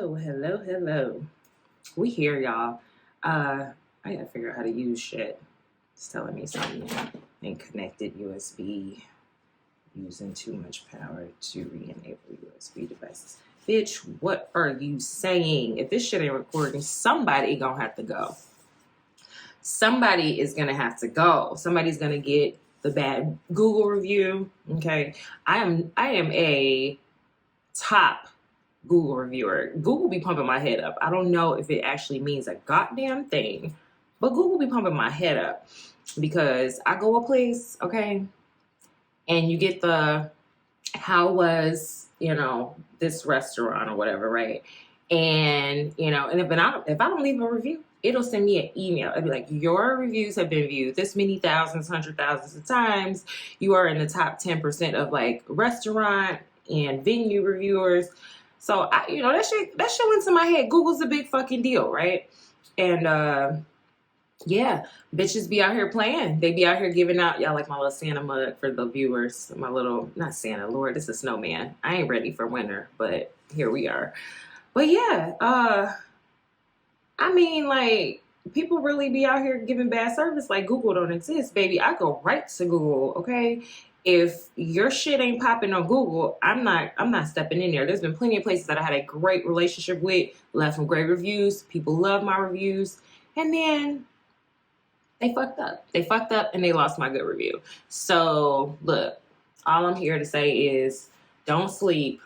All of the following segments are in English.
Hello. We here, y'all. I gotta figure out how to use shit. It's telling me something. And connected USB. Using too much power to re-enable USB devices. Bitch, what are you saying? If this shit ain't recording, somebody gonna have to go. Somebody is gonna have to go. Somebody's gonna get the bad Google review. Okay. I am a top Google reviewer. Google be pumping my head up. I don't know if it actually means a goddamn thing, but Google be pumping my head up because I go a place, okay, and you get the how was, this restaurant or whatever, right? And, and if I don't leave a review, it'll send me an email. It'll be like, your reviews have been viewed this many thousands, hundred thousands of times. You are in the top 10% of like restaurant and venue reviewers. So that shit went to my head. Google's a big fucking deal, right? And yeah, bitches be out here playing. They be out here giving out, y'all, like my little Santa mug for the viewers. My little, not Santa, Lord, this is a snowman. I ain't ready for winter, but here we are. But yeah, like, people really be out here giving bad service like Google don't exist, baby. I go right to Google, okay? If your shit ain't popping on Google, I'm not stepping in there. There's been plenty of places that I had a great relationship with, left some great reviews. People love my reviews. And then they fucked up. They fucked up and they lost my good review. So look, all I'm here to say is don't sleep.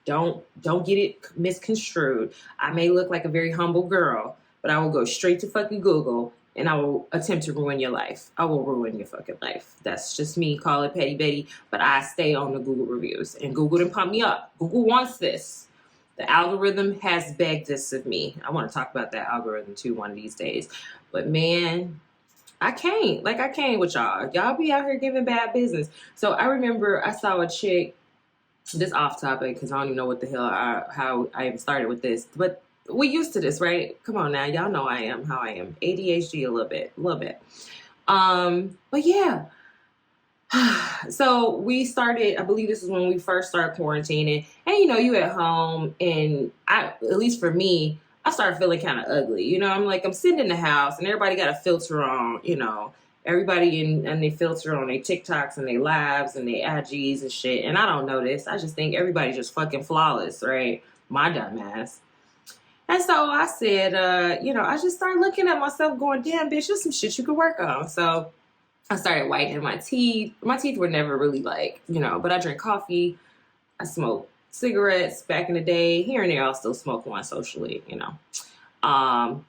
Don't get it misconstrued. I may look like a very humble girl, but I will go straight to fucking Google and I will attempt to ruin your life. I will ruin your fucking life. That's just me. Call it petty Betty. But I stay on the Google reviews. And Google didn't pump me up. Google wants this. The algorithm has begged this of me. I want to talk about that algorithm too one of these days. But man, I can't. Like, I can't with y'all. Y'all be out here giving bad business. So I remember I saw a chick, this off topic, because I don't even know what the hell, how I even started with this. But we used to this, right? Come on now. Y'all know how I am. ADHD a little bit. But yeah. So we started, I believe this is when we first started quarantining. And, you at home. And at least for me, I started feeling kind of ugly. I'm sitting in the house and everybody got a filter on, everybody and they filter on their TikToks and their lives and their IGs and shit. And I don't know this. I just think everybody's just fucking flawless, right? My dumb ass. And so I said, I just started looking at myself going, damn, bitch, there's some shit you could work on. So I started whitening my teeth. My teeth were never really but I drink coffee. I smoke cigarettes back in the day. Here and there, I'll still smoke one socially, marijuana,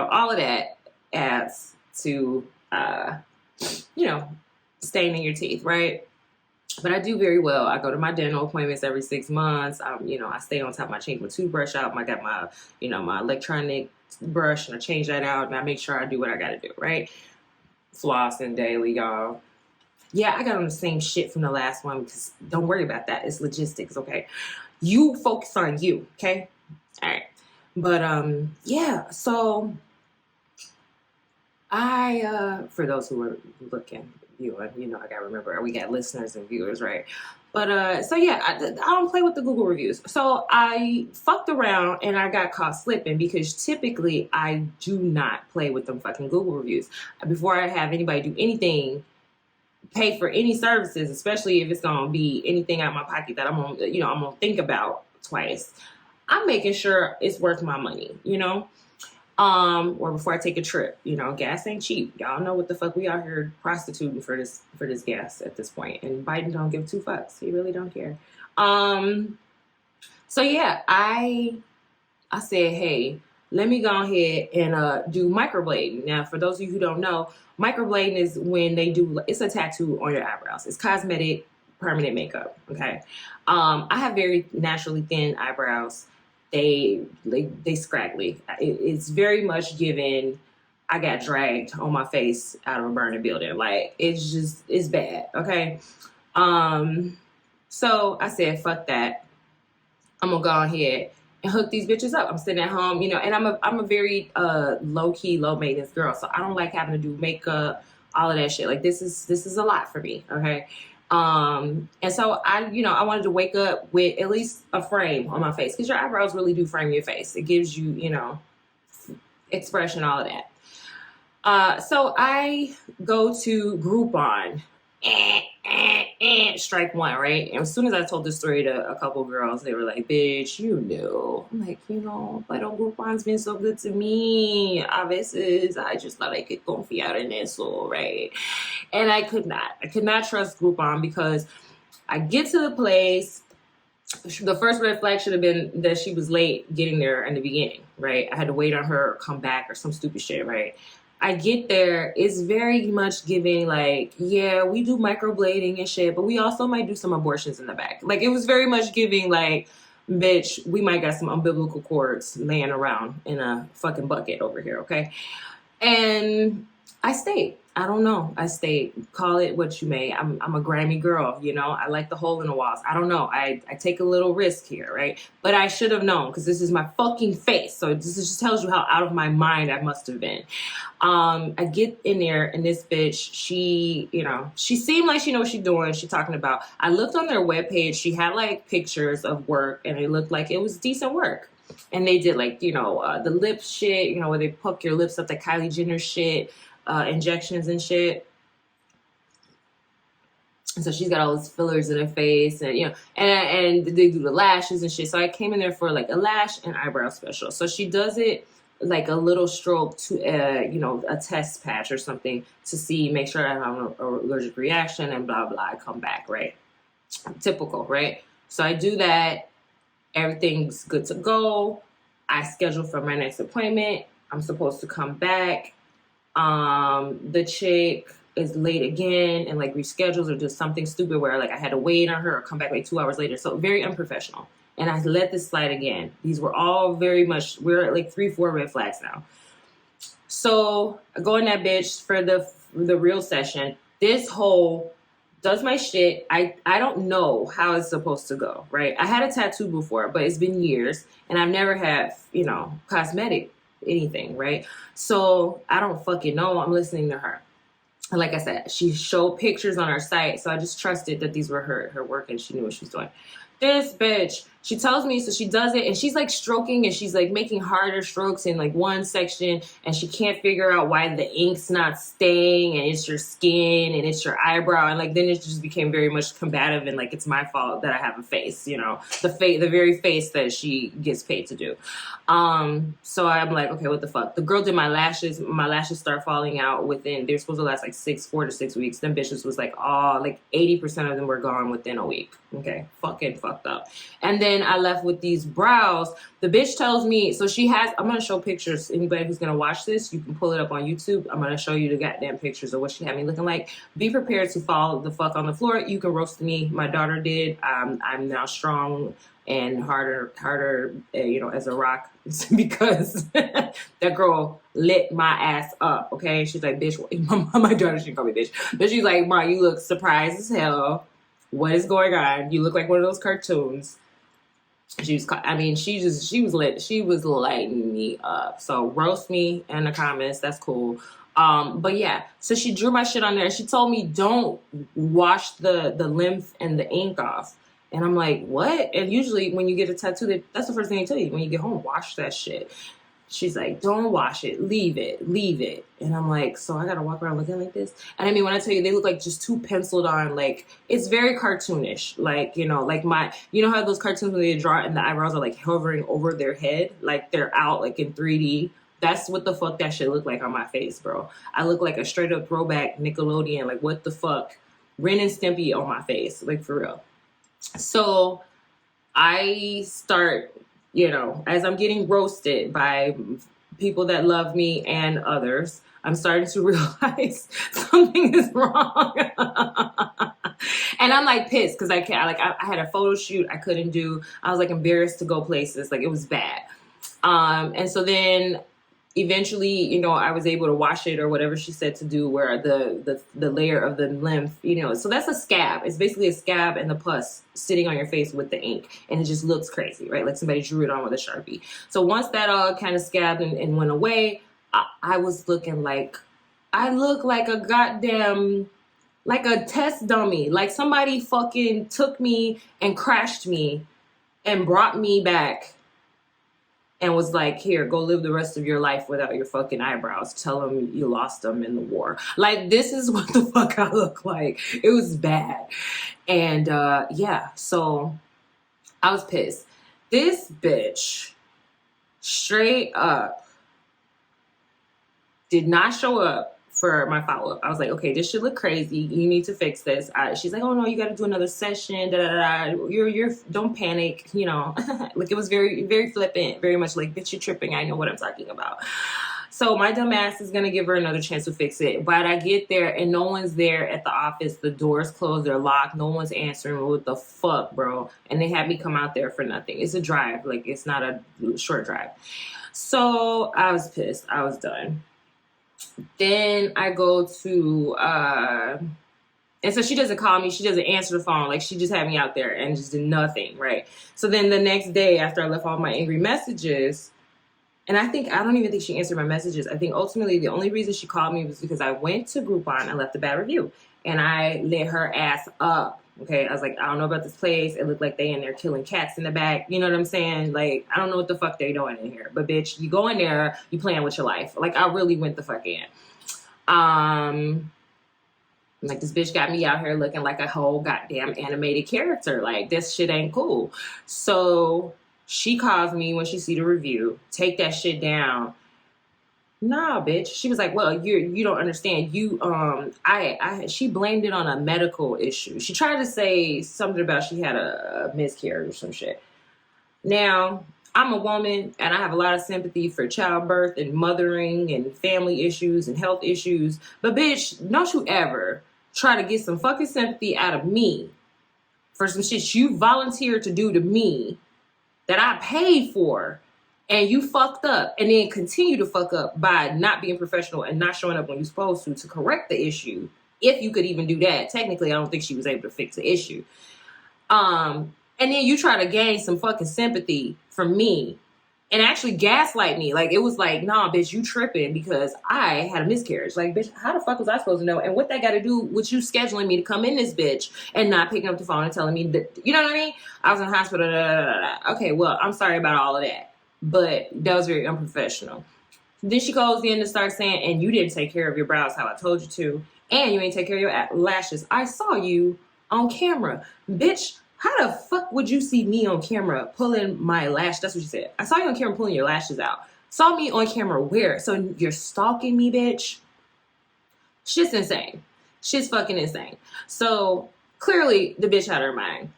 all of that adds to, staining your teeth, right? But I do very well. I go to my dental appointments every 6 months. I stay on top. I change my toothbrush out. I got my, my electronic brush, and I change that out, and I make sure I do what I got to do, right? Flossing daily, y'all. Yeah, I got on the same shit from the last one because don't worry about that. It's logistics, okay? You focus on you, okay? All right. But, yeah, so for those who are looking, viewing, I gotta remember we got listeners and viewers, right? But so yeah, I don't play with the Google reviews. So I fucked around and I got caught slipping because typically I do not play with them fucking Google reviews. Before I have anybody do anything, pay for any services, especially if it's gonna be anything out of my pocket that I'm gonna think about twice. I'm making sure it's worth my money, or before I take a trip. Gas ain't cheap. Y'all know what the fuck we out here prostituting for this gas at this point. And Biden don't give two fucks. He really don't care. So yeah, I said, hey, let me go ahead and do microblading. Now, for those of you who don't know, microblading is when it's a tattoo on your eyebrows. It's cosmetic, permanent makeup. Okay. I have very naturally thin eyebrows. They scraggly. It's very much given I got dragged on my face out of a burning building. Like, it's bad. Okay. So I said, fuck that. I'm gonna go ahead and hook these bitches up. I'm sitting at home, and I'm a very low key, low maintenance girl. So I don't like having to do makeup, all of that shit. Like, this is a lot for me. Okay. And so I wanted to wake up with at least a frame on my face, because your eyebrows really do frame your face. It gives you, expression, all of that. So I go to Groupon, strike one, right? And as soon as I told this story to a couple girls, they were like, bitch, you knew. I'm like, but Groupon's been so good to me. A veces, I just thought I could confiar en eso, right? And I could not trust Groupon, because I get to the place. The first red flag should have been that she was late getting there in the beginning, right? I had to wait on her or come back or some stupid shit, right? I get there, it's very much giving like, yeah, we do microblading and shit, but we also might do some abortions in the back. Like, it was very much giving like, bitch, we might got some umbilical cords laying around in a fucking bucket over here, okay? And I stayed. I don't know. I stayed. Call it what you may. I'm a Grammy girl, I like the hole in the walls. I don't know. I take a little risk here, right? But I should have known, because this is my fucking face. So this just tells you how out of my mind I must have been. I get in there, and this bitch, she seemed like she knows what she's doing. She's talking about, I looked on their webpage. She had like pictures of work, and it looked like it was decent work. And they did like, the lip shit, where they puck your lips up, the Kylie Jenner shit, injections and shit. And so she's got all those fillers in her face, and and they do the lashes and shit. So I came in there for like a lash and eyebrow special. So she does it like a little stroke to a test patch or something to make sure I have an allergic reaction and blah blah. I come back, right? Typical, right? So I do that. Everything's good to go. I schedule for my next appointment. I'm supposed to come back. The chick is late again and like reschedules or does something stupid where like I had to wait on her or come back like 2 hours later. So very unprofessional. And I let this slide again. These were all we're at like 3-4 red flags now. So I go in that bitch for the real session. This whole does my shit. I don't know how it's supposed to go, right? I had a tattoo before, but it's been years and I've never had, cosmetic anything, right? So I don't fucking know. I'm listening to her. And like I said, she showed pictures on her site, so I just trusted that these were her work and she knew what she was doing. This bitch, she tells me, so she does it, and she's like stroking, and she's like making harder strokes in like one section, and she can't figure out why the ink's not staying, and it's your skin, and it's your eyebrow, and like then it just became very much combative, and like it's my fault that I have a face, the very face that she gets paid to do. So I'm like, okay, what the fuck? The girl did my lashes. My lashes start falling out they're supposed to last like 4 to 6 weeks. Them bitches was like, like 80% of them were gone within a week. Okay, fucking fucked up. And then I left with these brows. The bitch tells me, so she has, I'm going to show pictures. Anybody who's going to watch this, you can pull it up on YouTube. I'm going to show you the goddamn pictures of what she had me looking like. Be prepared to fall the fuck on the floor. You can roast me. My daughter did. I'm now strong and harder, as a rock, because that girl lit my ass up, okay? She's like, bitch, my daughter, she call me bitch. But she's like, Ma, you look surprised as hell. What is going on? You look like one of those cartoons. She was lit. She was lighting me up. So roast me in the comments. That's cool. But yeah, so she drew my shit on there. She told me don't wash the lymph and the ink off. And I'm like, what? And usually when you get a tattoo, that's the first thing they tell you. When you get home, wash that shit. She's like, don't wash it. Leave it. And I'm like, so I got to walk around looking like this? And I mean, when I tell you, they look like just too penciled on. Like, it's very cartoonish. Like, like how those cartoons when they draw it and the eyebrows are like hovering over their head? Like they're out like in 3D. That's what the fuck that shit look like on my face, bro. I look like a straight up throwback Nickelodeon. Like, what the fuck? Ren and Stimpy on my face. Like, for real. So I start, as I'm getting roasted by people that love me and others, I'm starting to realize something is wrong. And I'm like pissed because I had a photo shoot I couldn't do. I was like embarrassed to go places. Like, it was bad. And so then eventually, I was able to wash it or whatever she said to do, where the layer of the lymph, so that's a scab. It's basically a scab and the pus sitting on your face with the ink. And it just looks crazy, right? Like somebody drew it on with a Sharpie. So once that all kind of scabbed and went away, I was looking like, I look like a goddamn, like a test dummy. Like somebody fucking took me and crashed me and brought me back and was like, here, go live the rest of your life without your fucking eyebrows. Tell them you lost them in the war. Like, this is what the fuck I look like. It was bad. And yeah, so I was pissed. This bitch straight up did not show up for my follow-up. I was like, okay, this should look crazy. You need to fix this. She's like, oh no, you got to do another session. Da, da, da. You're don't panic. You know, like it was very, very flippant, very much like, bitch, you're tripping. I know what I'm talking about. So my dumb ass is going to give her another chance to fix it. But I get there and no one's there at the office. The doors closed. They're locked. No one's answering. What the fuck, bro? And they had me come out there for nothing. It's a drive. Like, it's not a short drive. So I was pissed. I was done. Then I go to, and so she doesn't call me. She doesn't answer the phone. Like, she just had me out there and just did nothing, right? So then the next day after I left all my angry messages, and I don't even think she answered my messages. I think ultimately the only reason she called me was because I went to Groupon and left a bad review. And I lit her ass up. Okay, I was like, I don't know about this place. It looked like they in there killing cats in the back. You know what I'm saying? Like, I don't know what the fuck they doing in here. But bitch, you go in there, you playing with your life. Like, I really went the fuck in. Like, this bitch got me out here looking like a whole goddamn animated character. Like, this shit ain't cool. So she calls me when she see the review. Take that shit down. Nah, bitch. She was like, well, you don't understand. She blamed it on a medical issue. She tried to say something about she had a miscarriage or some shit. Now, I'm a woman and I have a lot of sympathy for childbirth and mothering and family issues and health issues. But bitch, don't you ever try to get some fucking sympathy out of me for some shit you volunteered to do to me that I paid for. And you fucked up and then continue to fuck up by not being professional and not showing up when you're supposed to correct the issue. If you could even do that. Technically, I don't think she was able to fix the issue. And then you try to gain some fucking sympathy from me and actually gaslight me. Like, it was like, nah, bitch, you tripping because I had a miscarriage. Like, bitch, how the fuck was I supposed to know? And what that got to do with you scheduling me to come in this bitch and not picking up the phone and telling me that, you know what I mean? I was in the hospital. Okay, well, I'm sorry about all of that. But that was very unprofessional. Then she goes in and starts saying, and you didn't take care of your brows how I told you to. And you ain't take care of your lashes. I saw you on camera. Bitch, how the fuck would you see me on camera pulling my lash? That's what she said. I saw you on camera pulling your lashes out. Saw me on camera where? So you're stalking me, bitch? Shit's insane. Shit's fucking insane. So clearly the bitch had her mind.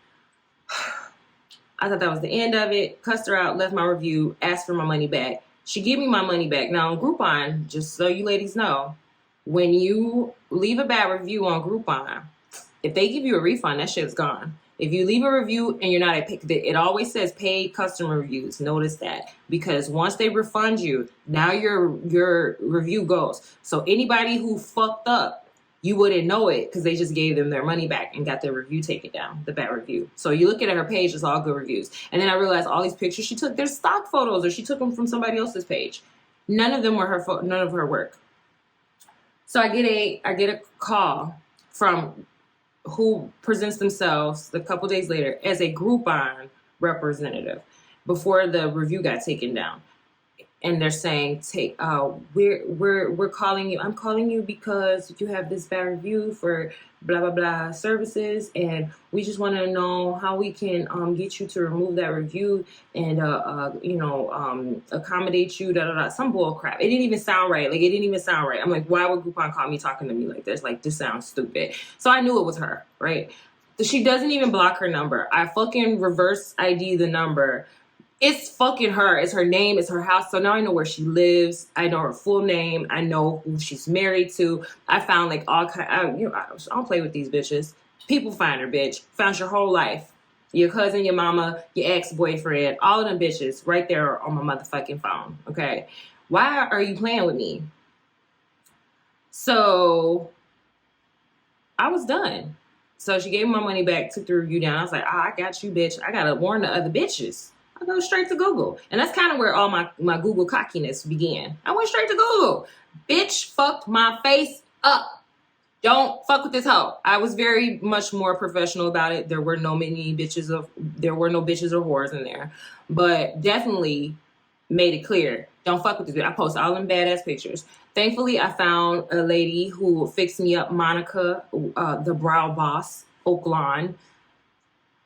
I thought that was the end of it. Cussed her out, left my review, asked for my money back. She gave me my money back. Now on Groupon, just so you ladies know, when you leave a bad review on Groupon, if they give you a refund, that shit's gone. If you leave a review and you're not it always says paid customer reviews. Notice that. Because once they refund you, now your review goes. So anybody who fucked up, you wouldn't know it because they just gave them their money back and got their review taken down, the bad review. So you look at her page, it's all good reviews. And then I realized all these pictures she took, they're stock photos or she took them from somebody else's page. None of them were none of her work. So I get a call from who presents themselves a couple days later as a Groupon representative before the review got taken down. And they're saying, we're calling you. I'm calling you because you have this bad review for blah, blah, blah services. And we just want to know how we can get you to remove that review and, accommodate you, some bull crap. It didn't even sound right. Like, it didn't even sound right. I'm like, why would Groupon call me talking to me like this? Like, this sounds stupid. So I knew it was her, right? She doesn't even block her number. I fucking reverse ID the number. It's fucking her. It's her name. It's her house. So now I know where she lives. I know her full name. I know who she's married to. I found like all kind. I don't play with these bitches. People find her, bitch. Found your whole life. Your cousin, your mama, your ex-boyfriend, all of them bitches right there on my motherfucking phone. Okay. Why are you playing with me? So I was done. So she gave me my money back, took the review down. I was like, I got you, bitch. I got to warn the other bitches. I go straight to Google. And that's kind of where all my Google cockiness began. I went straight to Google. Bitch fucked my face up. Don't fuck with this hoe. I was very much more professional about it. There were no bitches or whores in there, but definitely made it clear. Don't fuck with this bitch. I post all them badass pictures. Thankfully, I found a lady who fixed me up, Monica, the brow boss, Oaklawn.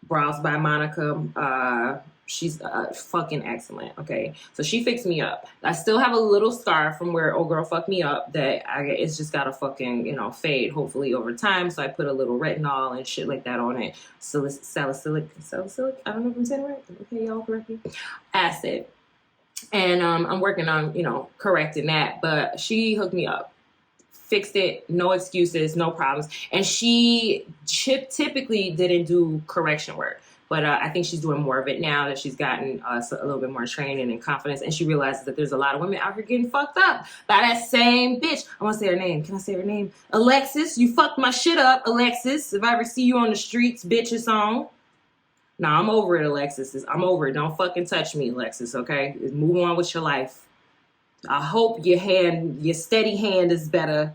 Brows by Monica. She's fucking excellent. Okay, so she fixed me up. I still have a little scar from where old girl fucked me up that it's just gotta fucking fade hopefully over time. So I put a little retinol and shit like that on it. Salicylic. I don't know if I'm saying it right. Okay, y'all correct me. Acid. And I'm working on correcting that. But she hooked me up. Fixed it, no excuses, no problems. And she typically didn't do correction work. But I think she's doing more of it now that she's gotten a little bit more training and confidence. And she realizes that there's a lot of women out here getting fucked up by that same bitch. I want to say her name. Can I say her name? Alexis. You fucked my shit up, Alexis. If I ever see you on the streets, bitch, it's on. Nah, I'm over it, Alexis. I'm over it. Don't fucking touch me, Alexis, okay? Move on with your life. I hope your steady hand is better.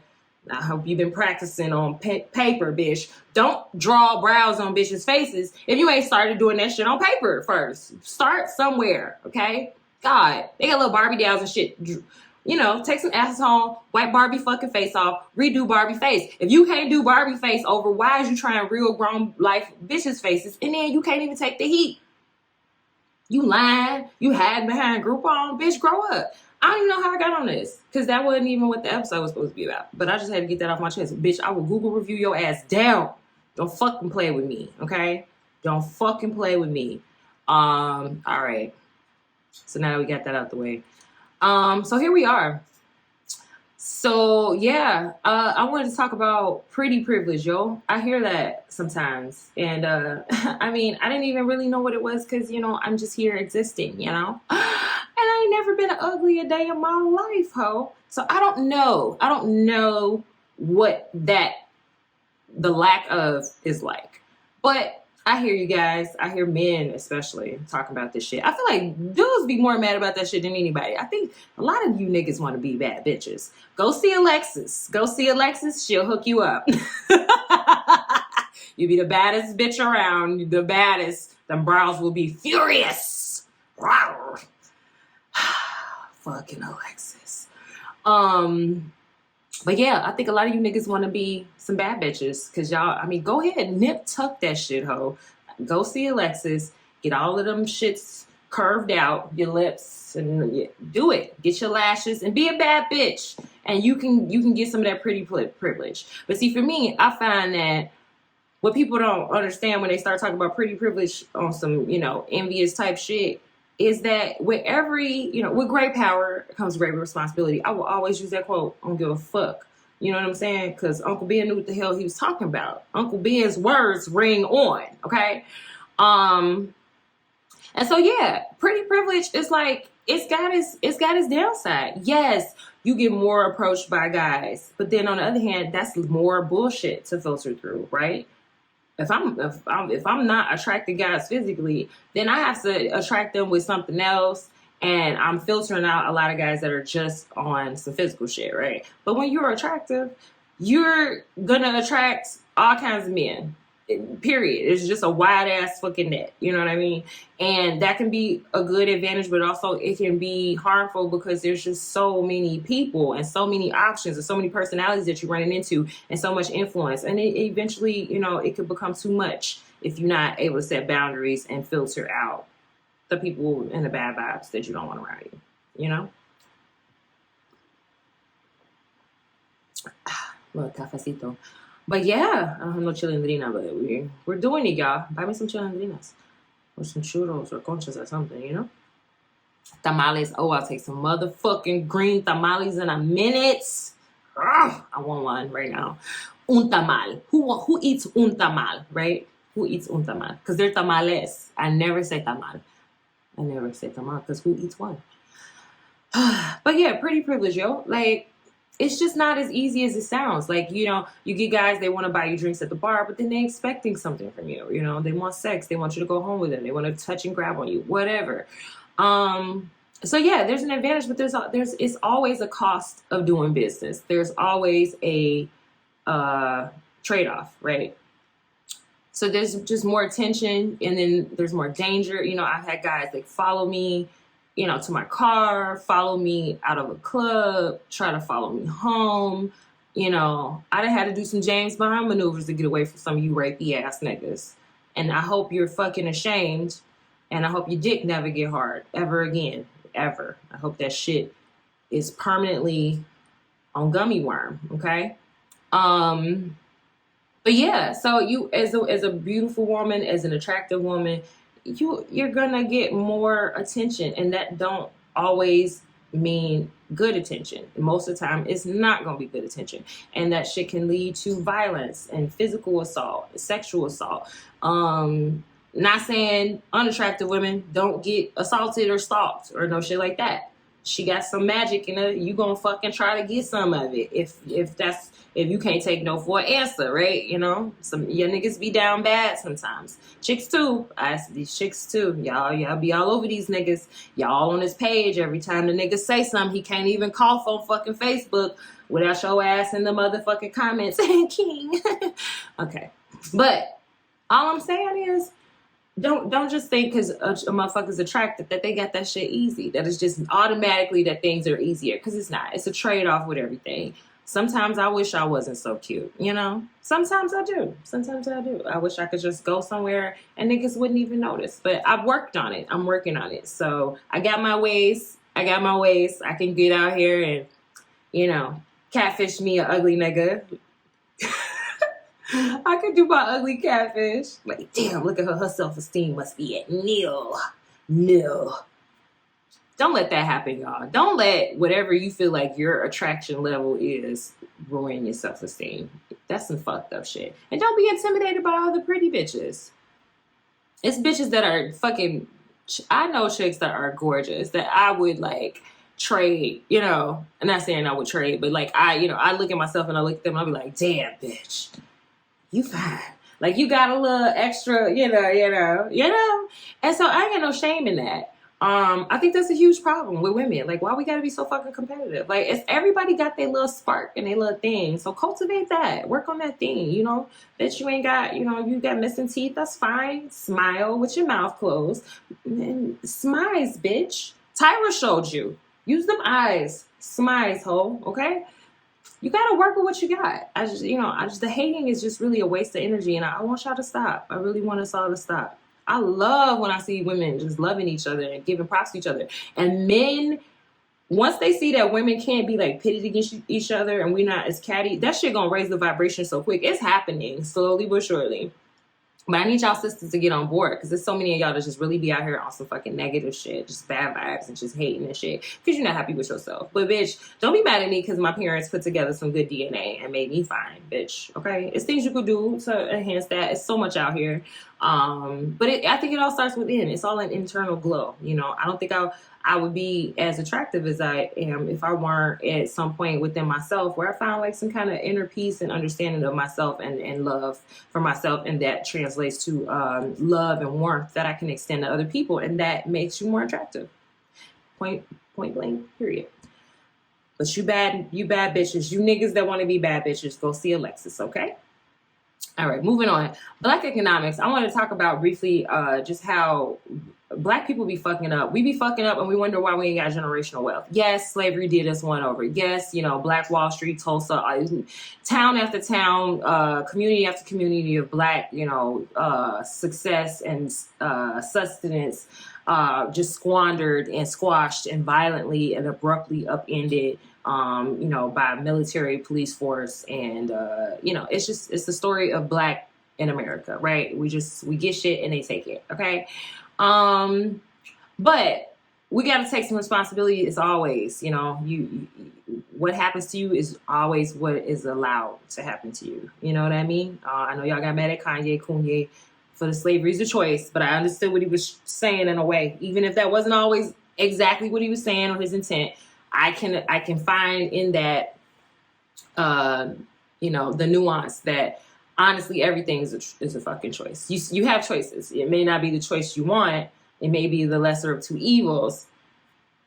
I hope you've been practicing on paper, bitch. Don't draw brows on bitches' faces if you ain't started doing that shit on paper first. Start somewhere, okay? God, they got little Barbie dolls and shit. Take some asses home, wipe Barbie fucking face off, redo Barbie face. If you can't do Barbie face over, why is you trying real grown life bitches' faces and then you can't even take the heat? You lying, you hide behind Groupon, bitch, grow up. I don't even know how I got on this, because that wasn't even what the episode was supposed to be about. But I just had to get that off my chest. Bitch, I will Google review your ass down. Don't fucking play with me, okay? Don't fucking play with me. All right. So now we got that out the way. So here we are. So, yeah, I wanted to talk about pretty privilege, yo. I hear that sometimes. And, I mean, I didn't even really know what it was because, I'm just here existing, And I ain't never been an ugly a day in my life, ho. So I don't know what the lack of is like. But I hear you guys. I hear men especially talking about this shit. I feel like dudes be more mad about that shit than anybody. I think a lot of you niggas want to be bad bitches. Go see Alexis. She'll hook you up. You be the baddest bitch around. The baddest. Them brows will be furious. Rawr. Fucking Alexis. But yeah, I think a lot of you niggas want to be some bad bitches. Cause y'all, go ahead, nip tuck that shit, ho. Go see Alexis. Get all of them shits curved out, your lips, and do it. Get your lashes and be a bad bitch. And you can get some of that pretty privilege. But see, for me, I find that what people don't understand when they start talking about pretty privilege on some, envious type shit, is that with with great power comes great responsibility. I will always use that quote, I don't give a fuck. You know what I'm saying? Because Uncle Ben knew what the hell he was talking about. Uncle Ben's words ring on, okay? And so, yeah, pretty privilege is like, it's got its downside. Yes, you get more approached by guys. But then on the other hand, that's more bullshit to filter through, right? If I'm not attracting guys physically, then I have to attract them with something else, and I'm filtering out a lot of guys that are just on some physical shit, right? But when you're attractive, you're gonna attract all kinds of men. Period. It's just a wide ass fucking net. You know what I mean? And that can be a good advantage, but also it can be harmful because there's just so many people and so many options and so many personalities that you're running into and so much influence. And it eventually, it could become too much if you're not able to set boundaries and filter out the people and the bad vibes that you don't want around you, Well, cafecito. But yeah, I don't have no chilindrina, but we're doing it, y'all. Buy me some chilindrinas or some churros or conchas or something, Tamales. Oh, I'll take some motherfucking green tamales in a minute. Ugh, I want one right now. Un tamal. Who eats un tamal, right? Who eats un tamal? Because they're tamales. I never say tamal because who eats one? But yeah, pretty privilege, yo. Like, it's just not as easy as it sounds. Like, you get guys, they want to buy you drinks at the bar, but then they're expecting something from you. They want sex. They want you to go home with them. They want to touch and grab on you, whatever. So yeah, there's an advantage, but it's always a cost of doing business. There's always a trade-off, right? So there's just more attention, and then there's more danger. You know, I've had guys like follow me, you know, to my car, follow me out of a club, try to follow me home. You know, I done had to do some James Bond maneuvers to get away from some of you rapey ass niggas. And I hope you're fucking ashamed, and I hope your dick never get hard ever again, ever. I hope that shit is permanently on gummy worm, okay? But yeah, so you as a beautiful woman, as an attractive woman, you're gonna get more attention, and that don't always mean good attention. Most of the time it's not gonna be good attention, and that shit can lead to violence and physical assault, sexual assault. Not saying unattractive women don't get assaulted or stalked or no shit like that. She got some magic in her. You gonna fucking try to get some of it if you can't take no for an answer, right? You know, some your niggas be down bad sometimes. Chicks too. I ask these chicks too. Y'all be all over these niggas. Y'all on his page every time the nigga say something. He can't even cough on fucking Facebook without your ass in the motherfucking comments. King. Okay, but all I'm saying is, don't just think because a motherfucker's attractive that they got that shit easy. That is just automatically that things are easier, because it's not. It's a trade-off with everything. Sometimes I wish I wasn't so cute, you know? Sometimes I do. I wish I could just go somewhere and niggas wouldn't even notice. But I've worked on it. I'm working on it. So I got my ways. I can get out here and, you know, catfish me an ugly nigga. I could do my ugly catfish. Like, damn, look at her. Her self-esteem must be at nil. Don't let that happen, y'all. Don't let whatever you feel like your attraction level is ruin your self-esteem. That's some fucked up shit. And don't be intimidated by all the pretty bitches. It's bitches that are fucking... I know chicks that are gorgeous that I would, like, trade, you know. I'm not saying I would trade, but, like, I look at myself and I look at them and I'll be like, damn, bitch. You fine. Like, you got a little extra, you know. And so I ain't got no shame in that. I think that's a huge problem with women. Like, why we gotta be so fucking competitive? Like, it's everybody got their little spark and their little thing. So cultivate that. Work on that thing, you know. That you ain't got, you know, you got missing teeth, that's fine. Smile with your mouth closed. And smiles, bitch. Tyra showed you. Use them eyes. Smiles, ho, okay? You gotta work with what you got. The hating is just really a waste of energy, and I want y'all to stop. I really want us all to stop. I love when I see women just loving each other and giving props to each other. And men, once they see that women can't be like pitted against each other and we're not as catty, that shit gonna raise the vibration so quick. It's happening slowly but surely. But I need y'all sisters to get on board, because there's so many of y'all that just really be out here on some fucking negative shit, just bad vibes and just hating and shit, because you're not happy with yourself. But bitch, don't be mad at me because my parents put together some good DNA and made me fine, bitch. Okay, it's things you could do to enhance that. It's so much out here. But I think it all starts within. It's all an internal glow. You know, I don't think I would be as attractive as I am if I weren't at some point within myself where I found like some kind of inner peace and understanding of myself and love for myself, and that translates to love and warmth that I can extend to other people, and that makes you more attractive. Point blank, period. But you bad bitches, you niggas that want to be bad bitches, go see Alexis, okay? All right, moving on. Black economics. I want to talk about briefly just how Black people be fucking up. We be fucking up and we wonder why we ain't got generational wealth. Yes, slavery did us one over. Yes, you know, Black Wall Street, Tulsa, town after town, community after community of Black, you know, success and sustenance just squandered and squashed and violently and abruptly upended. You know, by military police force. And, you know, it's the story of Black in America, right? We get shit and they take it. Okay. But we got to take some responsibility as always, you know, what happens to you is always what is allowed to happen to you. You know what I mean? I know y'all got mad at Kanye for the slavery's a choice, but I understood what he was saying in a way, even if that wasn't always exactly what he was saying or his intent. I can find in that, you know, the nuance that honestly everything is a fucking choice. You have choices. It may not be the choice you want. It may be the lesser of two evils.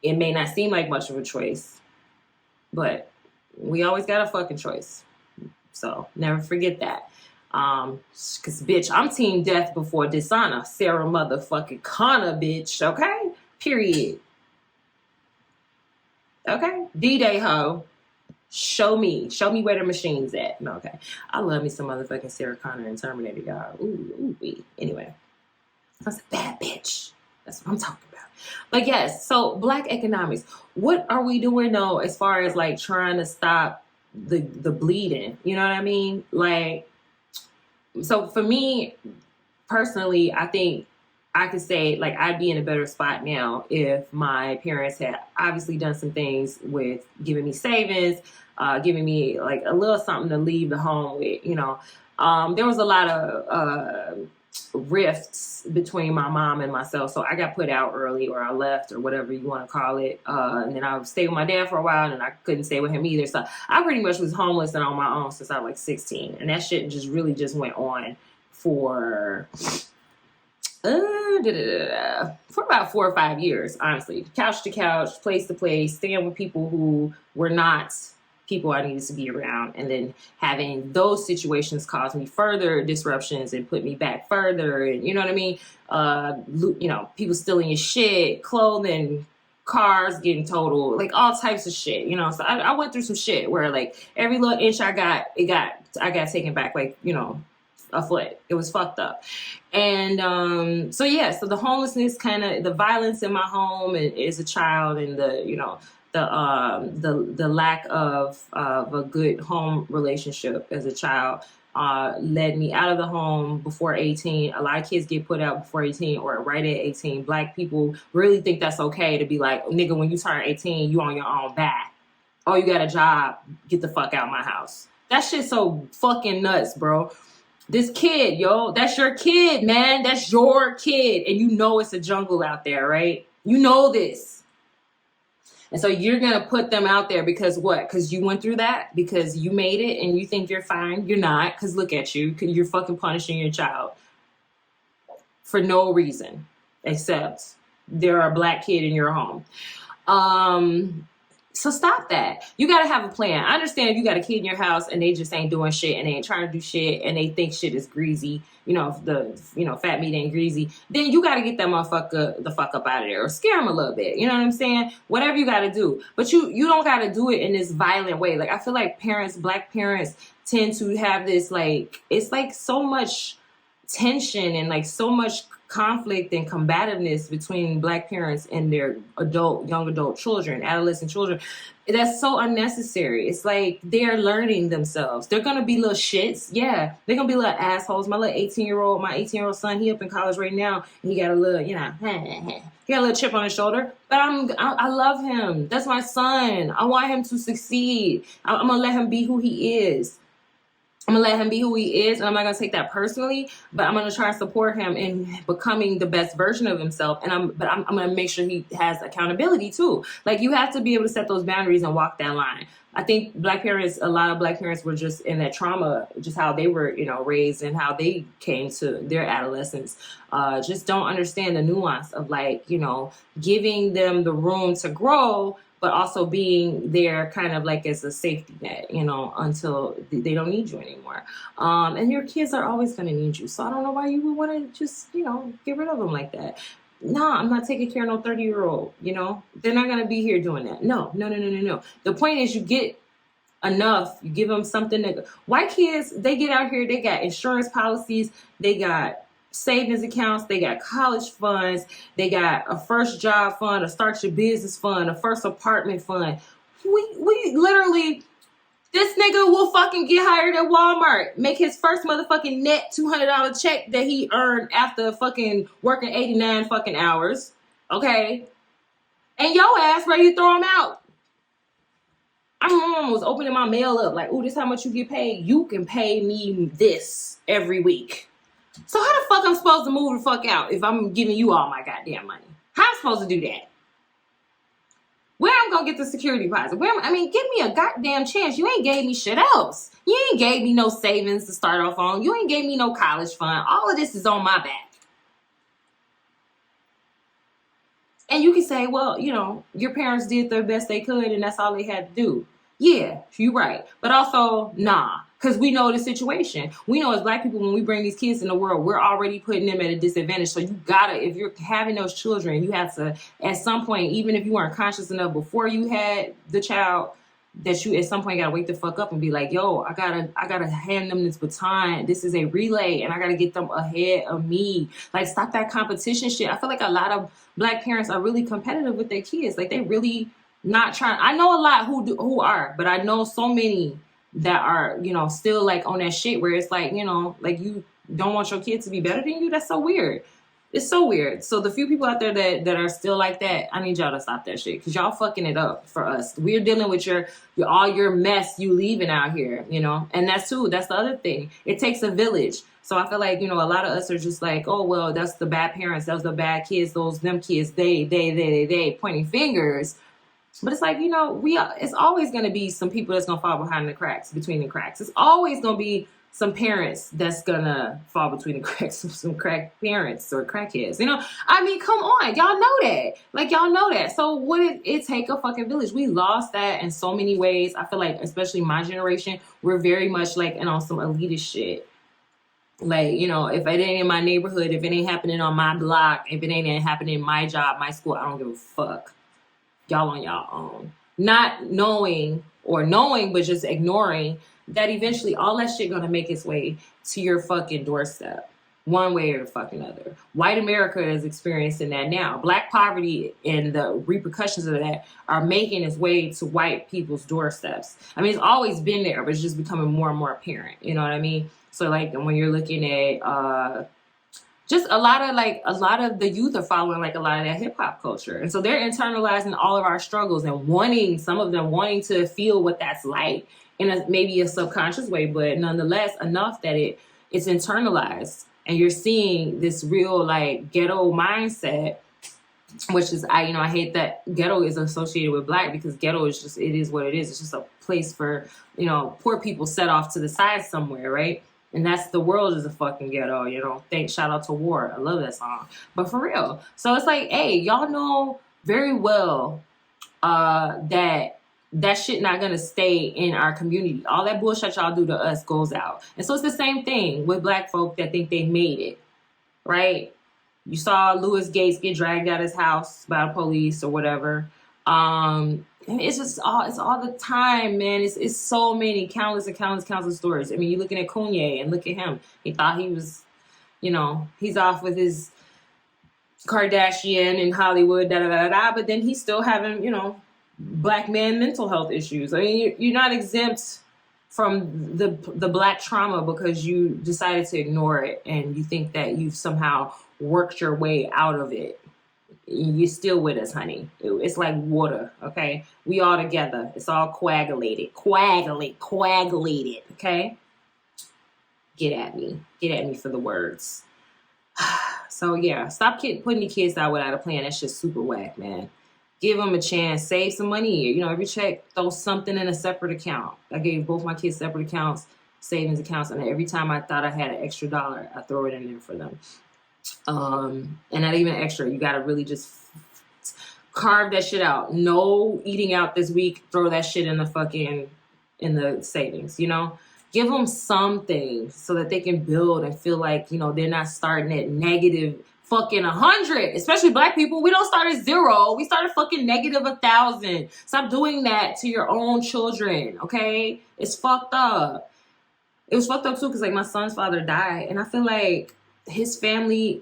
It may not seem like much of a choice, but we always got a fucking choice. So never forget that. Cause bitch, I'm team death before dishonor. Sarah motherfucking Connor, bitch. Okay? Period. Okay? D-Day ho. Show me where the machine's at. No, okay. I love me some motherfucking Sarah Connor and Terminator, y'all. Ooh, wee. Anyway. That's a bad bitch. That's what I'm talking about. But yes, so Black economics. What are we doing though as far as like trying to stop the bleeding? You know what I mean? Like, so for me personally, I think I could say like I'd be in a better spot now if my parents had obviously done some things with giving me savings, giving me like a little something to leave the home with, you know. There was a lot of rifts between my mom and myself, so I got put out early, or I left, or whatever you want to call it, and then I stayed with my dad for a while, and I couldn't stay with him either, so I pretty much was homeless and on my own since I was like 16, and that shit just really just went on for about 4 or 5 years, honestly. Couch to couch, place to place, staying with people who were not people I needed to be around, and then having those situations cause me further disruptions and put me back further, and you know what I mean? You know, people stealing your shit, clothing, cars getting totaled, like all types of shit, you know. So I went through some shit where like every little inch I got taken back, like, you know, a foot. It was fucked up. And so yeah, so the homelessness, kind of the violence in my home as a child, and the, you know, the lack of a good home relationship as a child led me out of the home before 18. A lot of kids get put out before 18 or right at 18. Black people really think that's okay to be like, nigga, when you turn 18, you on your own back. Oh, you got a job, get the fuck out of my house. That shit's so fucking nuts, bro. This kid, yo, that's your kid, man. That's your kid. And you know it's a jungle out there, right? You know this. And so you're going to put them out there because what? Because you went through that? Because you made it and you think you're fine? You're not, because look at you. You're fucking punishing your child for no reason except they're a black kid in your home. So stop that. You got to have a plan. I understand if you got a kid in your house and they just ain't doing shit and they ain't trying to do shit and they think shit is greasy, you know, if the, you know, fat meat ain't greasy, then you got to get that motherfucker the fuck up out of there or scare him a little bit. You know what I'm saying? Whatever you got to do. But you don't got to do it in this violent way. Like, I feel like parents, black parents tend to have this, like, it's like so much tension and like so much conflict and combativeness between black parents and their young adult children, adolescent children. That's so unnecessary. It's like they're learning themselves. They're going to be little shits. Yeah, they're going to be little assholes. My 18-year-old son, he up in college right now. And he got a little, you know, he got a little chip on his shoulder. But I love him. That's my son. I want him to succeed. I'm going to let him be who he is. I'm going to let him be who he is, and I'm not going to take that personally, but I'm going to try and support him in becoming the best version of himself, and I'm going to make sure he has accountability too. Like, you have to be able to set those boundaries and walk that line. I think a lot of black parents were just in that trauma, just how they were, you know, raised and how they came to their adolescence. Just don't understand the nuance of, like, you know, giving them the room to grow, but also being there kind of like as a safety net, you know, until they don't need you anymore. And your kids are always going to need you. So I don't know why you would want to just, you know, get rid of them like that. No, I'm not taking care of no 30-year-old, you know. They're not going to be here doing that. No. The point is you get enough, you give them something. White kids, they get out here, they got insurance policies, they got savings accounts, they got college funds, they got a first job fund, a start your business fund, a first apartment fund. We literally, this nigga will fucking get hired at Walmart, make his first motherfucking net $200 check that he earned after fucking working 89 fucking hours, okay? And your ass ready to throw him out. I was opening my mail up like, ooh, this is how much you get paid. You can pay me this every week. So how the fuck I'm supposed to move the fuck out if I'm giving you all my goddamn money? How I'm supposed to do that? Where I'm gonna get the security deposit? Give me a goddamn chance. You ain't gave me shit else. You ain't gave me no savings to start off on. You ain't gave me no college fund. All of this is on my back. And you can say, well, you know, your parents did the best they could and that's all they had to do. Yeah, you're right. But also, nah. Because we know the situation. We know as Black people, when we bring these kids in the world, we're already putting them at a disadvantage. So you gotta, if you're having those children, you have to, at some point, even if you weren't conscious enough before you had the child, that you at some point gotta wake the fuck up and be like, yo, I gotta hand them this baton. This is a relay, and I gotta get them ahead of me. Like, stop that competition shit. I feel like a lot of Black parents are really competitive with their kids. Like, they really not trying. I know a lot who are, but I know so many that are, you know, still like on that shit where it's like, you know, like, you don't want your kid to be better than you. That's so weird. It's so weird. So the few people out there that are still like that, I need y'all to stop that shit, because y'all fucking it up for us. We're dealing with all your mess you leaving out here, you know. And that's the other thing. It takes a village. So I feel like, you know, a lot of us are just like, oh, well, that's the bad parents, those the bad kids, them kids, they pointing fingers. But it's like, you know, it's always going to be some people that's going to fall between the cracks. It's always going to be some parents that's going to fall between the cracks, some crack parents or crackheads. You know, I mean, come on. Y'all know that. Like, y'all know that. So would it take a fucking village? We lost that in so many ways. I feel like, especially my generation, we're very much like, on some elitist shit. Like, you know, if it ain't in my neighborhood, if it ain't happening on my block, if it ain't happening in my job, my school, I don't give a fuck. Y'all on y'all own. Not knowing, but just ignoring that eventually all that shit gonna make its way to your fucking doorstep, one way or the fucking other. White America is experiencing that now. Black poverty and the repercussions of that are making its way to white people's doorsteps. I mean, it's always been there, but it's just becoming more and more apparent. You know what I mean? So like, when you're looking at just a lot of the youth are following like a lot of that hip hop culture. And so they're internalizing all of our struggles and some of them wanting to feel what that's like in maybe a subconscious way, but nonetheless enough that it's internalized. And you're seeing this real like ghetto mindset, which is, I hate that ghetto is associated with Black, because ghetto is just, it is what it is. It's just a place for, you know, poor people set off to the side somewhere, right? And that's, the world is a fucking ghetto, you know. Shout out to War. I love that song. But for real. So it's like, hey, y'all know very well that shit not gonna stay in our community. All that bullshit y'all do to us goes out. And so it's the same thing with Black folk that think they made it, right? You saw Louis Gates get dragged out of his house by the police or whatever. It's just it's all the time, man. It's so many countless stories. I mean, you're looking at Kanye and look at him. He thought he was, you know, he's off with his Kardashian in Hollywood, but then he's still having, you know, Black man mental health issues. I mean, you're not exempt from the Black trauma because you decided to ignore it and you think that you've somehow worked your way out of it. You're still with us, honey. It's like water, okay? We all together. It's all coagulated, okay? Get at me for the words. So yeah, stop putting the kids out without a plan. That's just super whack, man. Give them a chance. Save some money. You know, every check, throw something in a separate account. I gave both my kids separate accounts, savings accounts, and every time I thought I had an extra dollar, I throw it in there for them. And not even extra. You got to really just carve that shit out. No eating out this week. Throw that shit in the savings, you know? Give them something so that they can build and feel like, you know, they're not starting at negative fucking 100. Especially Black people. We don't start at 0. We start at fucking negative 1,000. Stop doing that to your own children, okay? It's fucked up. It was fucked up too because like my son's father died, and I feel like his family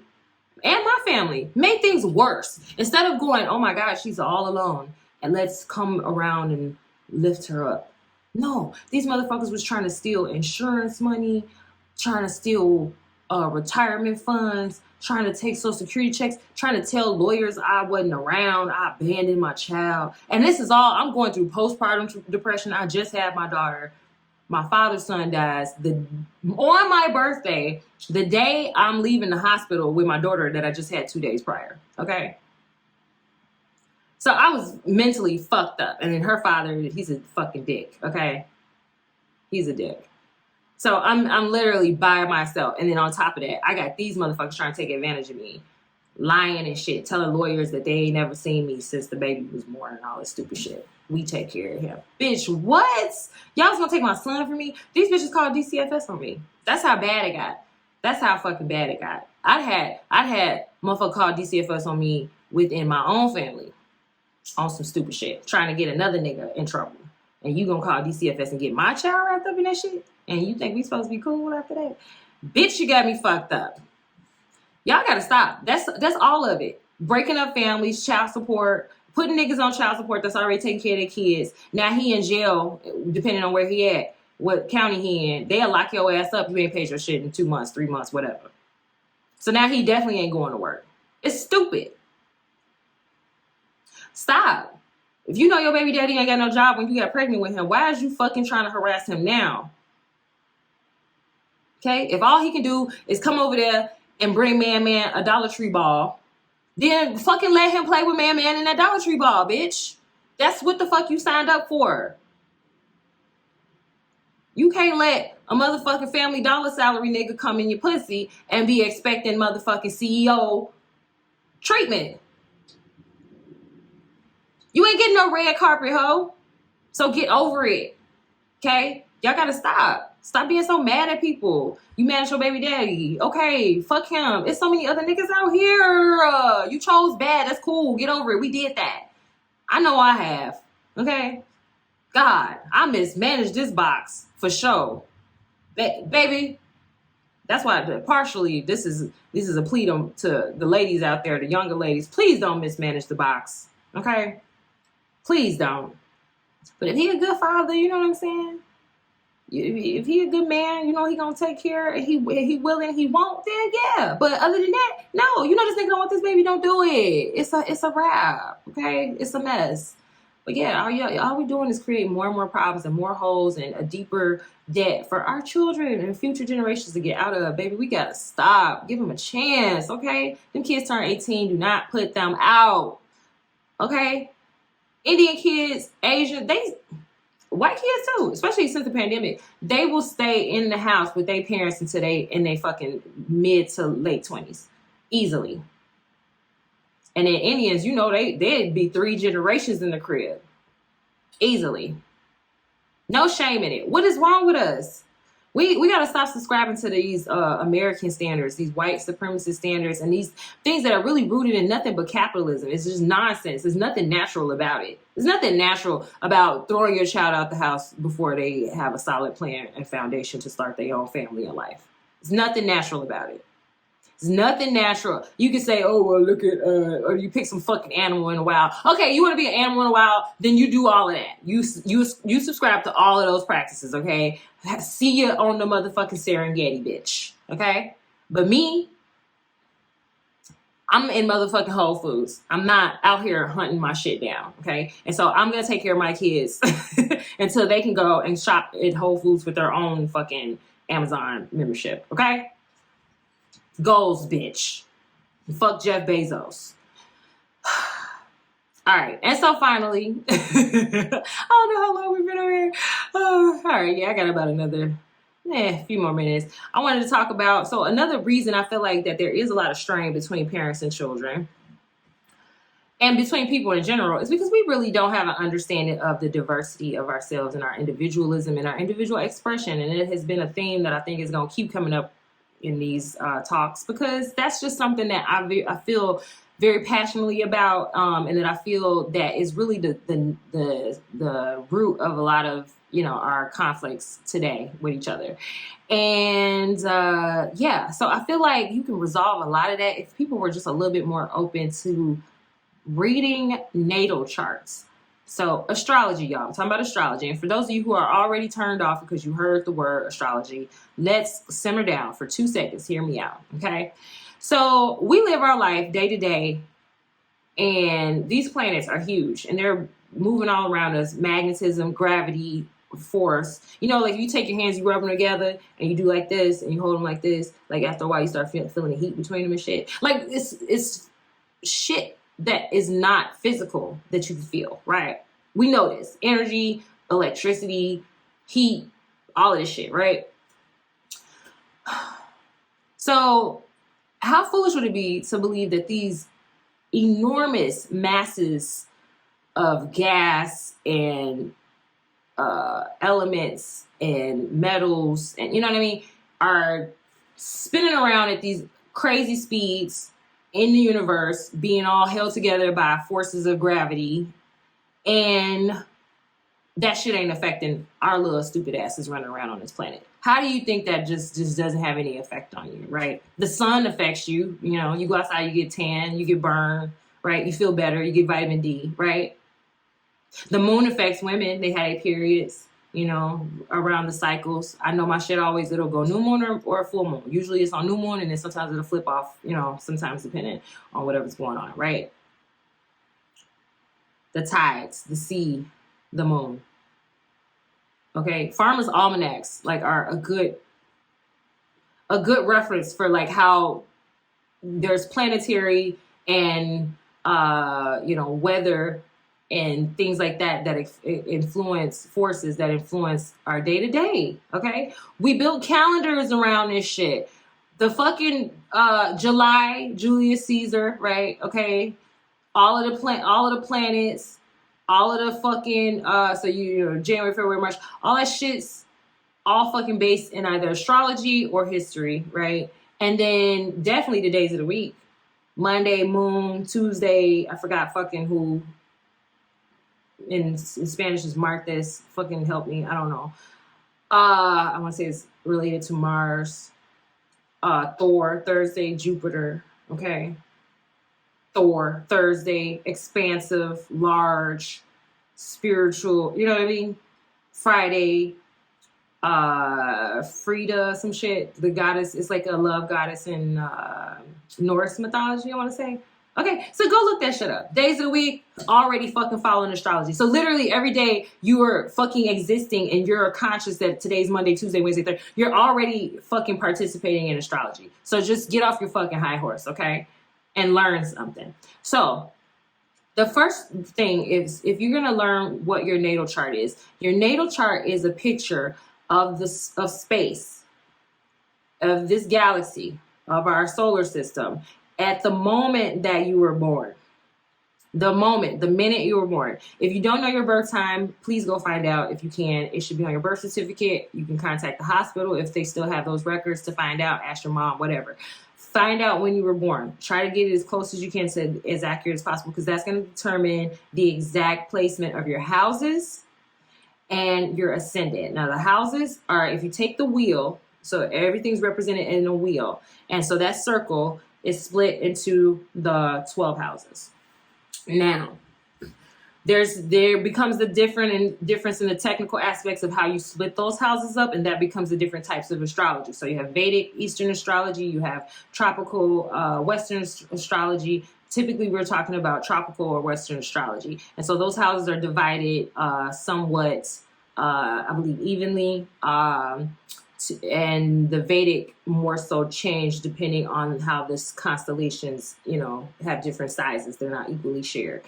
and my family made things worse. Instead of going, oh my God, she's all alone, and let's come around and lift her up. No, these motherfuckers was trying to steal insurance money, trying to steal retirement funds, trying to take Social Security checks, trying to tell lawyers I wasn't around, I abandoned my child. And this is all, I'm going through postpartum depression. I just had my daughter. My father's son dies on my birthday, the day I'm leaving the hospital with my daughter that I just had 2 days prior. Okay. So I was mentally fucked up. And then her father, he's a fucking dick. Okay. He's a dick. So I'm literally by myself. And then on top of that, I got these motherfuckers trying to take advantage of me. lying and shit, telling lawyers that they ain't never seen me since the baby was born and all this stupid shit. We take care of him. Bitch, what? Y'all was gonna take my son from me? These bitches called DCFS on me. That's how bad it got. That's how fucking bad it got. I had motherfucker call DCFS on me within my own family on some stupid shit, trying to get another nigga in trouble. And you gonna call DCFS and get my child wrapped up in that shit? And you think we supposed to be cool after that? Bitch, you got me fucked up. Y'all gotta stop. That's all of it. Breaking up families, child support, putting niggas on child support that's already taking care of their kids. Now he in jail, depending on where he at, what county he in. They'll lock your ass up. You ain't paid your shit in 2 months, 3 months, whatever. So now he definitely ain't going to work. It's stupid. Stop. If you know your baby daddy ain't got no job when you got pregnant with him, why is you fucking trying to harass him now? Okay? If all he can do is come over there and bring Man a Dollar Tree ball, then fucking let him play with Man in that Dollar Tree ball, bitch. That's what the fuck you signed up for. You can't let a motherfucking Family Dollar salary nigga come in your pussy and be expecting motherfucking CEO treatment. You ain't getting no red carpet, ho. So get over it. Okay? Y'all gotta stop. Stop being so mad at people. You mad at your baby daddy. Okay, fuck him. There's so many other niggas out here. You chose bad. That's cool. Get over it. We did that. I know I have. Okay? God, I mismanaged this box for sure. Baby, that's why partially this is a plea to the ladies out there, the younger ladies. Please don't mismanage the box. Okay? Please don't. But if he a good father, you know what I'm saying? If he a good man, you know he gonna take care. He willing, he won't. Then yeah. But other than that, no. You know this nigga don't want this baby. Don't do it. It's a wrap. Okay, it's a mess. But yeah, all we doing is create more and more problems and more holes and a deeper debt for our children and future generations to get out of. Baby, we gotta stop. Give them a chance. Okay, them kids turn 18. Do not put them out. Okay, Indian kids, Asian, white kids too, especially since the pandemic, they will stay in the house with their parents until they in their fucking mid to late 20s, easily. And then Indians, you know, they'd be 3 generations in the crib, easily. No shame in it. What is wrong with us? We got to stop subscribing to these American standards, these white supremacist standards, and these things that are really rooted in nothing but capitalism. It's just nonsense. There's nothing natural about it. There's nothing natural about throwing your child out the house before they have a solid plan and foundation to start their own family and life. There's nothing natural about it. There's nothing natural. You can say, oh, well, look at, or you pick some fucking animal in the wild. Okay, you want to be an animal in the wild, then you do all of that. You subscribe to all of those practices, okay? See you on the motherfucking Serengeti, bitch, okay? But me, I'm in motherfucking Whole Foods. I'm not out here hunting my shit down, okay? And so I'm going to take care of my kids until they can go and shop at Whole Foods with their own fucking Amazon membership, okay? Goals, bitch. Fuck Jeff Bezos. All right. And so finally, I don't know how long we've been over here. Oh, all right. Yeah, I got about another few more minutes. I wanted to talk about, so another reason I feel like that there is a lot of strain between parents and children and between people in general is because we really don't have an understanding of the diversity of ourselves and our individualism and our individual expression. And it has been a theme that I think is going to keep coming up in these talks, because that's just something that I feel very passionately about, and that I feel that is really the root of a lot of, you know, our conflicts today with each other. And yeah, so I feel like you can resolve a lot of that if people were just a little bit more open to reading natal charts. So astrology, y'all. I'm talking about astrology. And for those of you who are already turned off because you heard the word astrology, let's simmer down for 2 seconds. Hear me out, okay? So we live our life day to day, and these planets are huge, and they're moving all around us. Magnetism, gravity, force. You know, like if you take your hands, you rub them together, and you do like this, and you hold them like this. Like after a while, you start feeling the heat between them and shit. Like it's shit that is not physical that you can feel, right? We know this. Energy, electricity, heat, all of this shit, right? So how foolish would it be to believe that these enormous masses of gas and elements and metals and, you know what I mean, are spinning around at these crazy speeds in the universe, being all held together by forces of gravity, and that shit ain't affecting our little stupid asses running around on this planet? How do you think that just doesn't have any effect on you, right? The sun affects you. You know, you go outside, you get tan, you get burned, right? You feel better, you get vitamin D, right? The moon affects women. They have periods, you know, around the cycles. I know my shit always, it'll go new moon or full moon. Usually it's on new moon, and then sometimes it'll flip off, you know, sometimes depending on whatever's going on, right? The tides, the sea, the moon. Okay, farmers' almanacs like are a good reference for like how there's planetary and you know, weather and things like that influence forces that influence our day to day. Okay, we built calendars around this shit. The fucking July, Julius Caesar, right? Okay, all of the planets. All of the fucking, so you know, January, February, March, all that shit's all fucking based in either astrology or history, right? And then definitely the days of the week. Monday, moon, Tuesday, I forgot fucking who. In Spanish is Martes. Fucking help me, I don't know. I want to say it's related to Mars. Thor, Thursday, Jupiter, okay? Thor, Thursday, expansive, large, spiritual, you know what I mean? Friday, Frida, some shit, the goddess, it's like a love goddess in Norse mythology, I want to say. Okay, so go look that shit up. Days of the week, already fucking following astrology. So literally every day you are fucking existing and you're conscious that today's Monday, Tuesday, Wednesday, Thursday. You're already fucking participating in astrology. So just get off your fucking high horse, okay? And learn something. So the first thing is, if you're going to learn what your natal chart is, your natal chart is a picture of space, of this galaxy, of our solar system, at the moment that you were born. The minute you were born. If you don't know your birth time, please go find out if you can. It should be on your birth certificate. You can contact the hospital if they still have those records to find out. Ask your mom, whatever. Find out when you were born. Try to get it as close as you can to as accurate as possible, because that's going to determine the exact placement of your houses and your ascendant. Now, the houses are, if you take the wheel, so everything's represented in a wheel. And so that circle is split into the 12 houses. Now, there becomes the difference in the technical aspects of how you split those houses up, and that becomes the different types of astrology. So you have Vedic Eastern astrology, you have tropical Western astrology. Typically, we're talking about tropical or Western astrology. And so those houses are divided somewhat, I believe, evenly. And the Vedic more so changed depending on how this constellations, you know, have different sizes. They're not equally shared.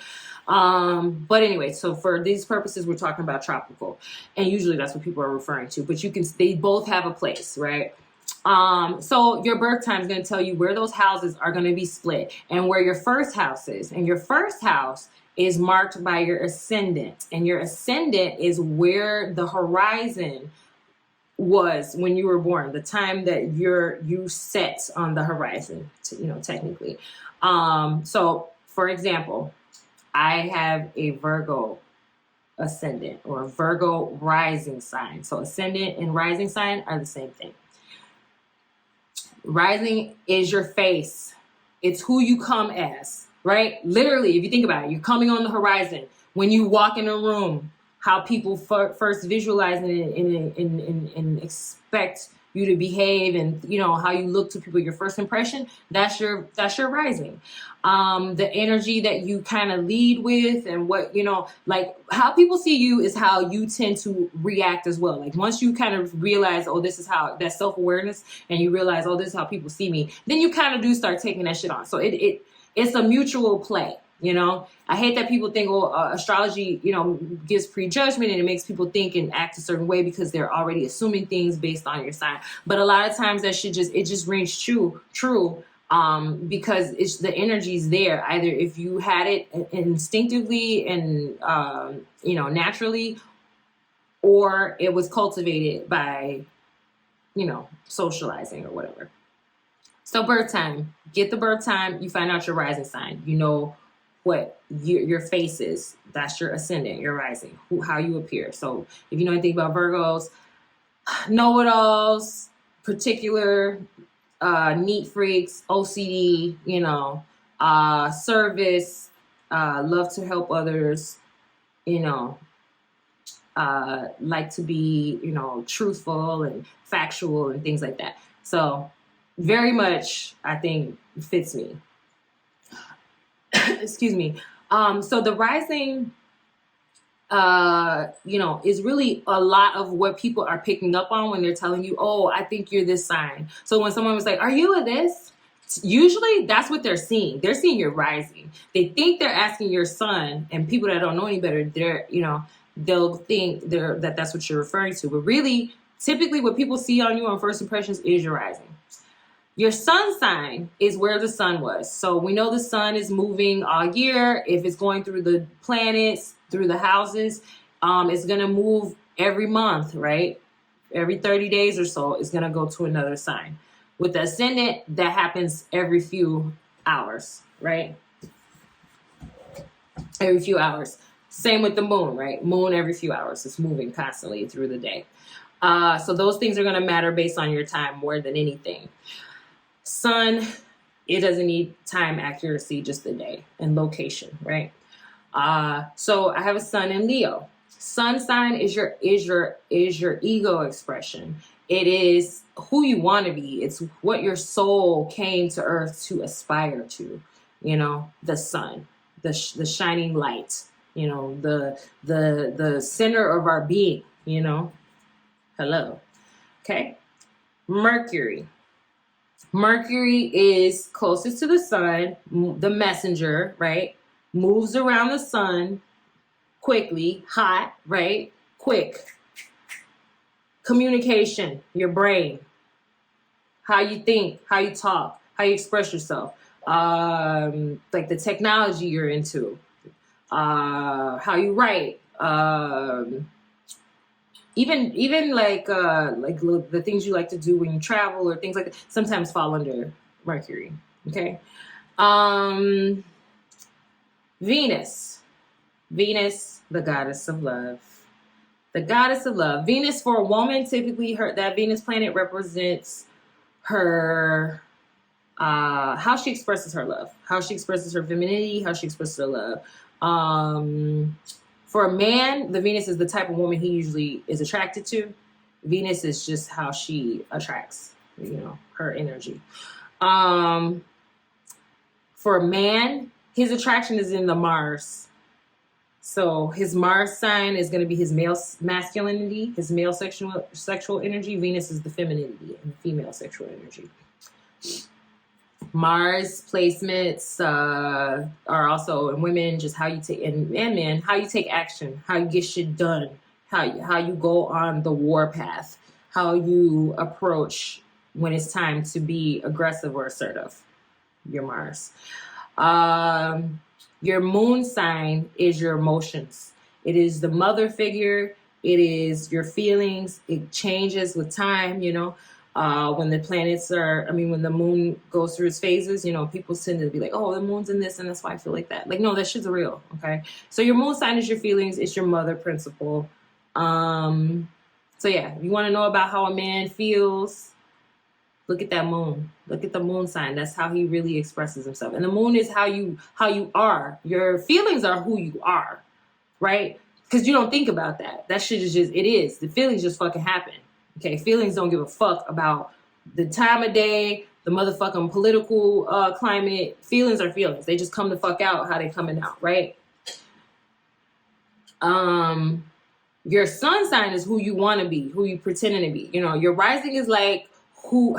But anyway, so for these purposes, we're talking about tropical, and usually that's what people are referring to, but they both have a place, right? So your birth time is going to tell you where those houses are going to be split and where your first house is. And your first house is marked by your ascendant, and your ascendant is where the horizon was when you were born, the time that you set on the horizon, technically. So for example, I have a Virgo ascendant or a Virgo rising sign. So ascendant and rising sign are the same thing. Rising is your face. It's who you come as, right? Literally, if you think about it, you're coming on the horizon. When you walk in a room, how people first visualize and expect you to behave, and how you look to people, your first impression, that's your rising. The energy that you kind of lead with, and what like how people see you is how you tend to react as well. Like once you kind of realize, oh, this is how, that self-awareness, and you realize, oh, this is how people see me, then you kind of do start taking that shit on. So it's a mutual play. I hate that people think, astrology, gives prejudgment and it makes people think and act a certain way because they're already assuming things based on your sign. But a lot of times that shit just rings true. because it's the energy's there. Either if you had it instinctively and naturally, or it was cultivated by socializing or whatever. So birth time, get the birth time, you find out your rising sign. You know what your face is. That's your ascendant, your rising, how you appear. So if you know anything about Virgos, know-it-alls, particular, neat freaks, OCD, service, love to help others, like to be, truthful and factual and things like that. So very much, I think, fits me. Excuse me. So the rising, is really a lot of what people are picking up on when they're telling you, oh, I think you're this sign. So when someone was like, are you a this? Usually that's what they're seeing. They're seeing your rising. They think they're asking your sun, and people that don't know any better, they'll think that's what you're referring to. But really, typically what people see on you on first impressions is your rising. Your sun sign is where the sun was. So we know the sun is moving all year. If it's going through the planets, through the houses, it's going to move every month, right? Every 30 days or so, it's going to go to another sign. With the ascendant, that happens every few hours, right? Every few hours. Same with the moon, right? Moon every few hours. It's moving constantly through the day. So those things are going to matter based on your time more than anything. Sun, it doesn't need time accuracy, just the day and location, right? So I have a sun in Leo. Sun sign is your ego expression. It is who you want to be. It's what your soul came to earth to aspire to. The sun, the shining light. The center of our being. Hello. Okay. Mercury. Mercury is closest to the sun, the messenger, right? Moves around the sun quickly, hot, right? Quick. Communication, your brain, how you think, how you talk, how you express yourself, like the technology you're into, how you write, even like the things you like to do when you travel or things like that sometimes fall under Mercury. Okay. Venus, the goddess of love. The goddess of love. Venus for a woman, typically that Venus planet represents her, how she expresses her love, how she expresses her femininity, how she expresses her love. For a man, the Venus is the type of woman he usually is attracted to. Venus is just how she attracts, her energy. For a man, his attraction is in the Mars. So his Mars sign is going to be his male masculinity, his male sexual energy. Venus is the femininity and female sexual energy. Mars placements are also in women, just how you take, and men, how you take action, how you get shit done, how you go on the war path, how you approach when it's time to be aggressive or assertive. Your Mars. Your moon sign is your emotions. It is the mother figure. It is your feelings. It changes with time, when the planets when the moon goes through its phases, people tend to be like, oh, the moon's in this and that's why I feel like that. Like, no, that shit's real. Okay. So your moon sign is your feelings. It's your mother principle. So yeah, you want to know about how a man feels. Look at that moon. Look at the moon sign. That's how he really expresses himself. And the moon is how you are. Your feelings are who you are, right? Because you don't think about that. That shit is just, it is. The feelings just fucking happen. Okay, feelings don't give a fuck about the time of day, the motherfucking political climate. Feelings are feelings. They just come the fuck out how they coming out, right? Your sun sign is who you want to be, who you pretending to be. Your rising is like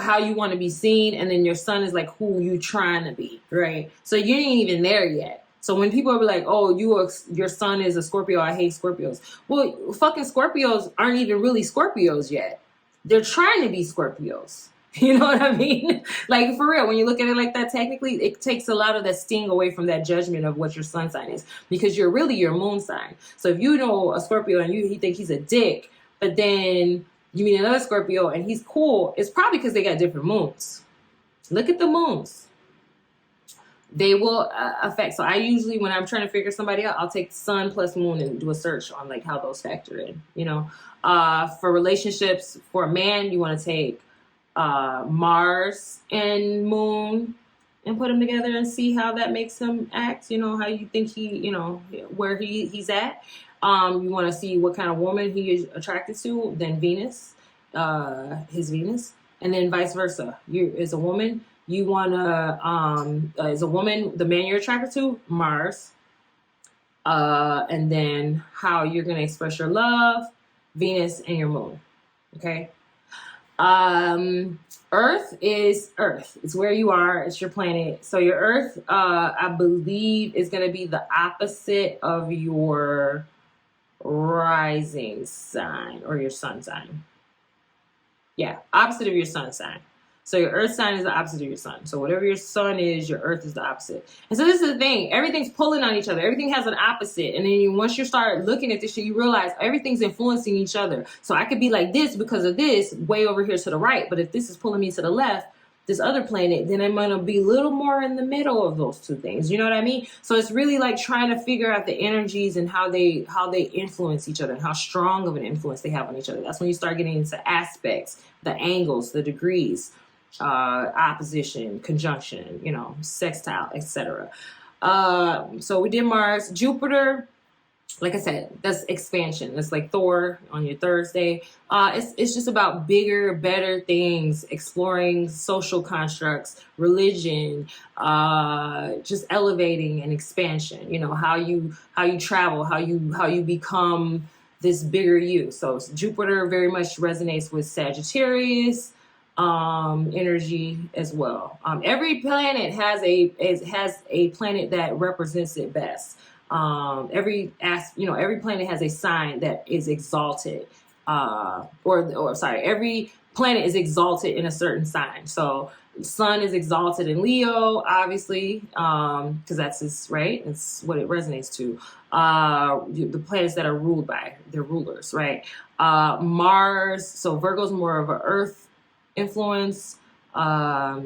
how you want to be seen, and then your sun is like who you trying to be, right? So you ain't even there yet. So when people are like, oh, your sun is a Scorpio, I hate Scorpios. Well, fucking Scorpios aren't even really Scorpios yet. They're trying to be Scorpios. You know what I mean? Like, for real, when you look at it like that, technically, it takes a lot of that sting away from that judgment of what your sun sign is, because you're really your moon sign. So if you know a Scorpio and you think he's a dick, but then you meet another Scorpio and he's cool, it's probably because they got different moons. Look at the moons. They will affect. So I usually, when I'm trying to figure somebody out, I'll take sun plus moon and do a search on like how those factor in, you know. For relationships, for a man, you want to take Mars and moon and put them together and see how that makes him act, you know, how you think he, you know, where he's at. You want to see what kind of woman he is attracted to, then Venus, his Venus, and then vice versa. You, as a woman, you want to, as a woman, the man you're attracted to, Mars, and then how you're going to express your love, Venus and your moon. Okay. Earth is Earth. It's where you are. It's your planet. So your Earth, I believe, is going to be the opposite of your rising sign or your sun sign. Yeah, opposite of your sun sign. So your earth sign is the opposite of your sun. So whatever your sun is, your earth is the opposite. And so this is the thing. Everything's pulling on each other. Everything has an opposite. And then once you start looking at this shit, you realize everything's influencing each other. So I could be like this because of this way over here to the right. But if this is pulling me to the left, this other planet, then I'm going to be a little more in the middle of those two things. You know what I mean? So it's really like trying to figure out the energies and how they influence each other and how strong of an influence they have on each other. That's when you start getting into aspects, the angles, the degrees, opposition, conjunction, you know, sextile, etc. So we did Mars. Jupiter, like I said, that's expansion. It's like Thor on your Thursday. It's just about bigger, better things, exploring social constructs, religion, just elevating and expansion. You know, how you travel, how you become this bigger you. So Jupiter very much resonates with Sagittarius energy as well. Every planet has a planet that represents it best. Every planet has a sign that is exalted, every planet is exalted in a certain sign. So sun is exalted in Leo, obviously, because that's his, right? It's what it resonates to. The planets that are ruled by their rulers, right? Mars, so Virgo's more of an earth influence. Mars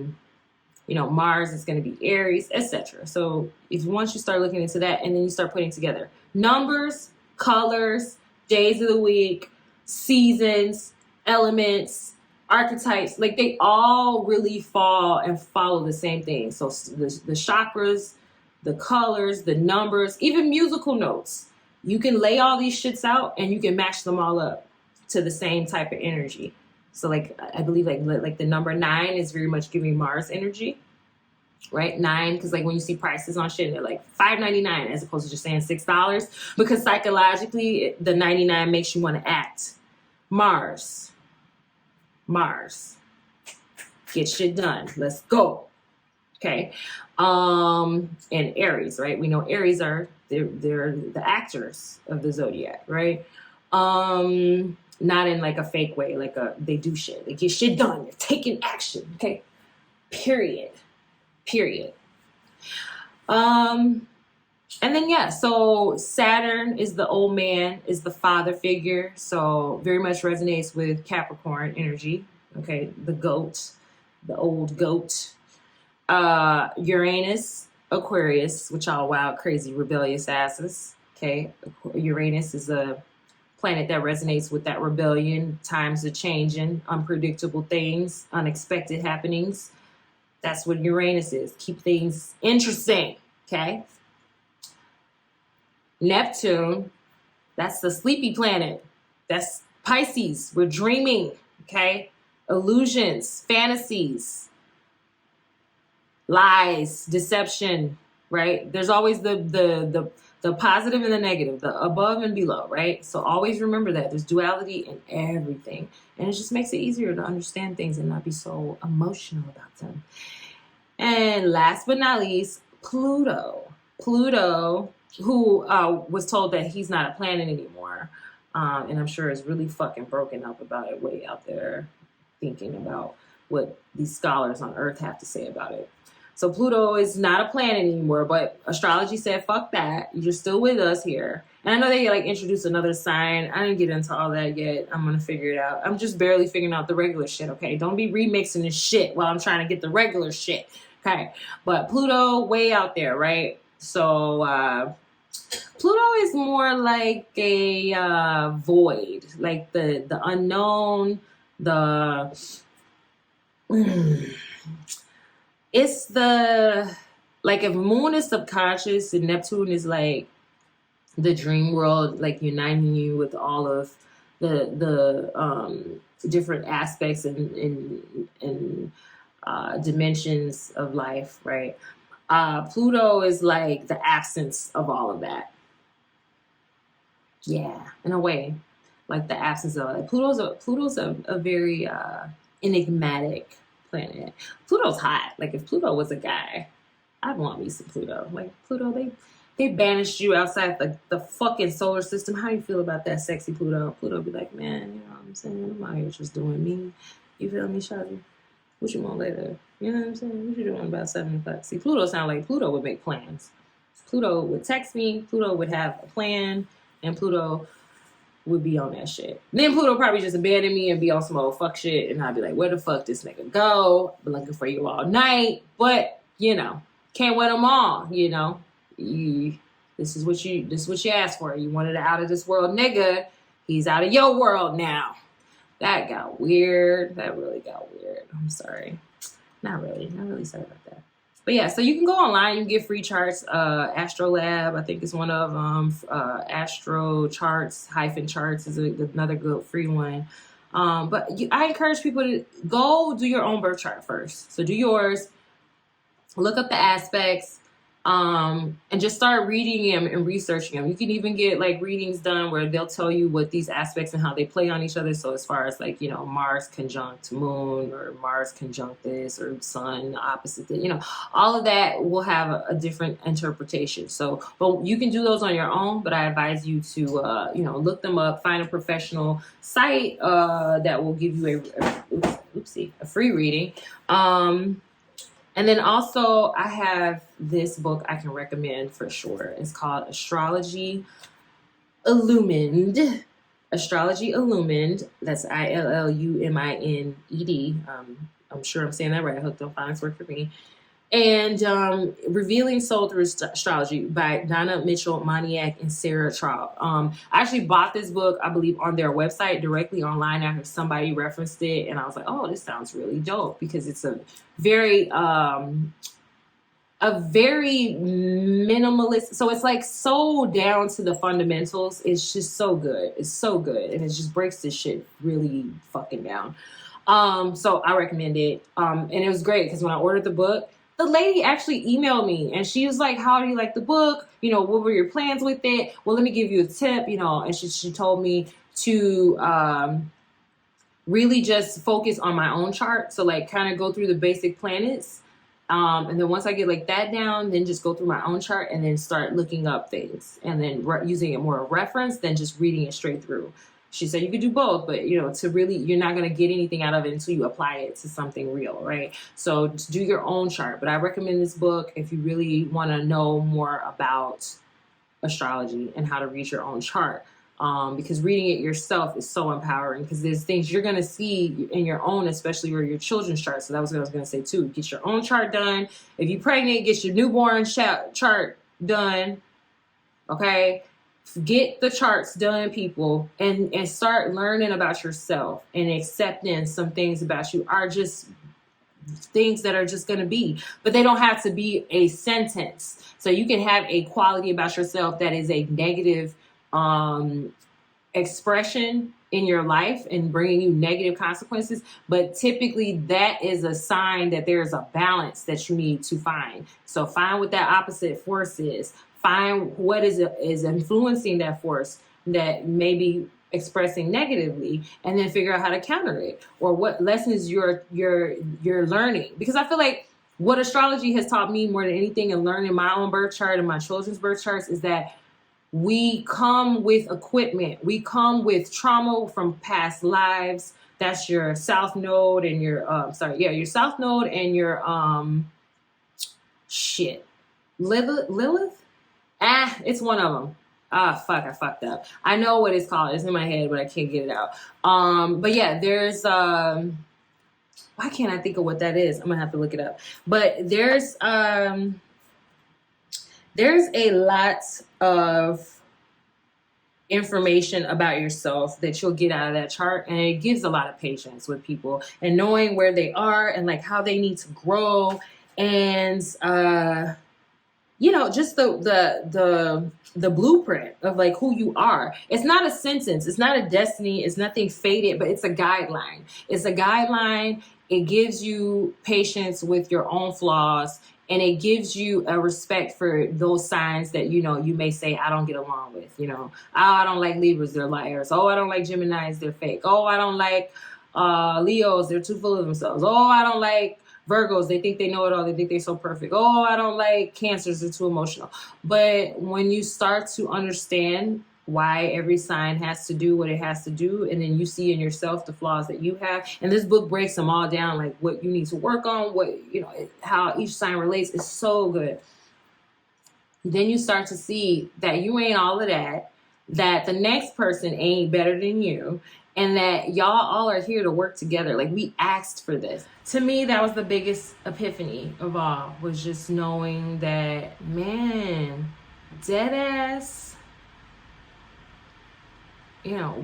is going to be Aries, etc. So once you start looking into that, and then you start putting together numbers, colors, days of the week, seasons, elements, archetypes, like they all really fall and follow the same thing. So the chakras, the colors, the numbers, even musical notes, you can lay all these shits out and you can match them all up to the same type of energy. So like, I believe like the number 9 is very much giving Mars energy, right? 9, because like when you see prices on shit, they're like $5.99 as opposed to just saying $6, because psychologically the 99 makes you want to act. Mars, get shit done. Let's go. Okay. And Aries, right? We know Aries they're the actors of the zodiac, right? Not in like a fake way, like they do shit. They get shit done. They're taking action. Okay. Period. And then, so Saturn is the old man, is the father figure. So very much resonates with Capricorn energy. Okay. The goat, the old goat. Uranus, Aquarius, which all wild, crazy, rebellious asses. Okay. Uranus is a planet that resonates with that rebellion, times are changing, unpredictable things, unexpected happenings. That's what Uranus is. Keep things interesting. Okay. Neptune, that's the sleepy planet. That's Pisces. We're dreaming. Okay. Illusions, fantasies, lies, deception, right? There's always the positive and the negative, the above and below, right? So always remember that there's duality in everything. And it just makes it easier to understand things and not be so emotional about them. And last but not least, Pluto, who was told that he's not a planet anymore. And I'm sure is really fucking broken up about it, way out there thinking about what these scholars on Earth have to say about it. So Pluto is not a planet anymore, but astrology said, fuck that. You're still with us here. And I know they like introduced another sign. I didn't get into all that yet. I'm going to figure it out. I'm just barely figuring out the regular shit, okay? Don't be remixing this shit while I'm trying to get the regular shit, okay? But Pluto, way out there, right? So Pluto is more like a void, like the unknown, it's the, like if Moon is subconscious and Neptune is like the dream world, like uniting you with all of the different aspects and dimensions of life, right? Pluto is like the absence of all of that. Yeah, in a way, like the absence of it. Pluto's a very enigmatic planet. Pluto's hot. Like if Pluto was a guy, I'd want me some Pluto. Like Pluto, they banished you outside the fucking solar system. How do you feel about that, sexy Pluto? Pluto be like, man, you know what I'm saying? I'm out here just doing me. You feel me, Shawty? What you want later? You know what I'm saying? What you doing about 7 o'clock? See, Pluto sound like Pluto would make plans. Pluto would text me. Pluto would have a plan, and Pluto would be on that shit. Then Pluto probably just abandon me and be on some old fuck shit, and I'd be like, where the fuck this nigga go? Been looking for you all night, but you know, can't win them all. You know, this is what you asked for. You wanted an out of this world nigga. He's out of your world now. That got weird. That really got weird. I'm sorry. Not really sorry about that. But yeah, so you can go online. You can get free charts. Astrolab, I think is one of them. Astro charts, -charts is another good free one. But I encourage people to go do your own birth chart first. So do yours. Look up the aspects. And just start reading them and researching them. You can even get like readings done where they'll tell you what these aspects and how they play on each other. So as far as like, you know, Mars conjunct Moon or Mars conjunct this or Sun opposite, you know, all of that will have a different interpretation. So, but you can do those on your own, but I advise you to, you know, look them up, find a professional site that will give you a free reading. And then also I have this book I can recommend for sure. It's called Astrology Illumined. Astrology Illumined. That's ILLUMINED. I'm sure I'm saying that right. I hope they'll find this work for me. And Revealing Soul Through Astrology by Donna Mitchell Moniak and Sarah Traub. I actually bought this book, I believe, on their website directly online after somebody referenced it, and I was like, oh, this sounds really dope because it's a very minimalist. So it's like so down to the fundamentals. It's just so good. It's so good, and it just breaks this shit really fucking down. So I recommend it. And it was great because when I ordered the book, the lady actually emailed me and she was like, how do you like the book? You know, what were your plans with it? Well, let me give you a tip, you know, and she told me to really just focus on my own chart. So like kind of go through the basic planets. And then once I get like that down, then just go through my own chart and then start looking up things and then using it more a reference than just reading it straight through. She said you could do both, but you know, to really, you're not going to get anything out of it until you apply it to something real, right? So just do your own chart. But I recommend this book if you really want to know more about astrology and how to read your own chart. Because reading it yourself is so empowering because there's things you're going to see in your own, especially with your children's chart. So that was what I was going to say too. Get your own chart done. If you're pregnant, get your newborn chart done. Okay. Get the charts done, people, and start learning about yourself and accepting some things about you are just things that are just going to be, but they don't have to be a sentence. So you can have a quality about yourself that is a negative expression in your life and bringing you negative consequences. But typically that is a sign that there's a balance that you need to find. So find what that opposite force is. Find what is influencing that force that may be expressing negatively, and then figure out how to counter it or what lessons you're learning. Because I feel like what astrology has taught me more than anything in learning my own birth chart and my children's birth charts is that We come with equipment. We come with trauma from past lives. That's your South Node and your your South Node and your shit. Lilith? It's one of them. Fuck, I fucked up. I know what it's called. It's in my head, but I can't get it out. But yeah, there's why can't I think of what that is? I'm gonna have to look it up. But there's a lot of information about yourself that you'll get out of that chart, and it gives a lot of patience with people and knowing where they are and like how they need to grow, and just the blueprint of like who you are. It's not a sentence, it's not a destiny, it's nothing fated, but it's a guideline. It gives you patience with your own flaws, and it gives you a respect for those signs that, you may say, I don't get along with, oh, I don't like Libras, they're liars. Oh, I don't like Geminis, they're fake. Oh, I don't like Leos, they're too full of themselves. Oh, I don't like Virgos, they think they know it all, they think they're so perfect. Oh, I don't like Cancers, they're too emotional. But when you start to understand why every sign has to do what it has to do, and then you see in yourself the flaws that you have, and this book breaks them all down, like what you need to work on, how each sign relates, is so good. Then you start to see that you ain't all of that the next person ain't better than you, and that y'all all are here to work together. Like, we asked for this. To me, that was the biggest epiphany of all, was just knowing that, man, dead ass,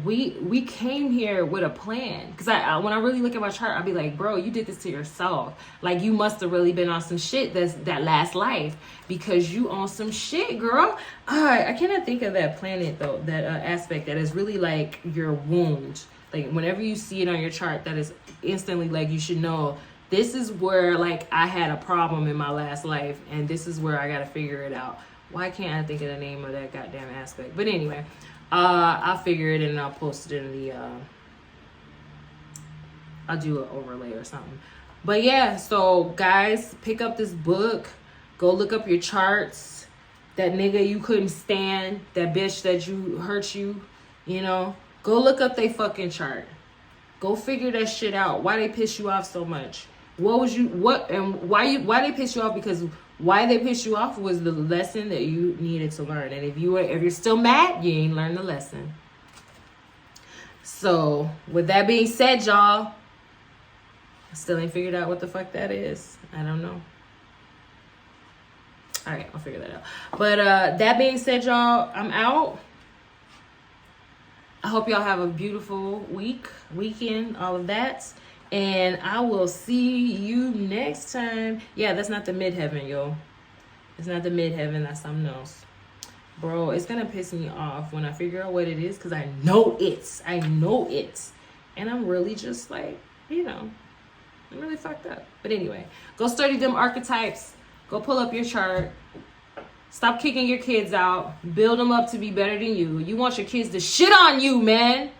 we came here with a plan. Because when I really look at my chart, I'll be like, bro, you did this to yourself. Like, you must have really been on some shit that last life, because you on some shit, girl. I cannot think of that planet, though, that aspect that is really like your wound. Like, whenever you see it on your chart, that is instantly like, you should know, this is where, like, I had a problem in my last life, and this is where I got to figure it out. Why can't I think of the name of that goddamn aspect? But anyway, I'll figure it and I'll post it in the, I'll do an overlay or something. But yeah, so guys, pick up this book. Go look up your charts. That nigga you couldn't stand, that bitch that hurt you, go look up they fucking chart. Go figure that shit out. Why they piss you off so much? Why they piss you off? Because why they pissed you off was the lesson that you needed to learn. And if you're still mad, you ain't learned the lesson. So with that being said, y'all, I still ain't figured out what the fuck that is. I don't know. All right, I'll figure that out. But that being said, y'all, I'm out. I hope y'all have a beautiful weekend, all of that. And I will see you next time. Yeah, that's not the midheaven, yo. It's not the midheaven. That's something else. Bro, it's going to piss me off when I figure out what it is, because I know it. And I'm really just like, I'm really fucked up. But anyway, go study them archetypes. Go pull up your chart. Stop kicking your kids out. Build them up to be better than you. You want your kids to shit on you, man.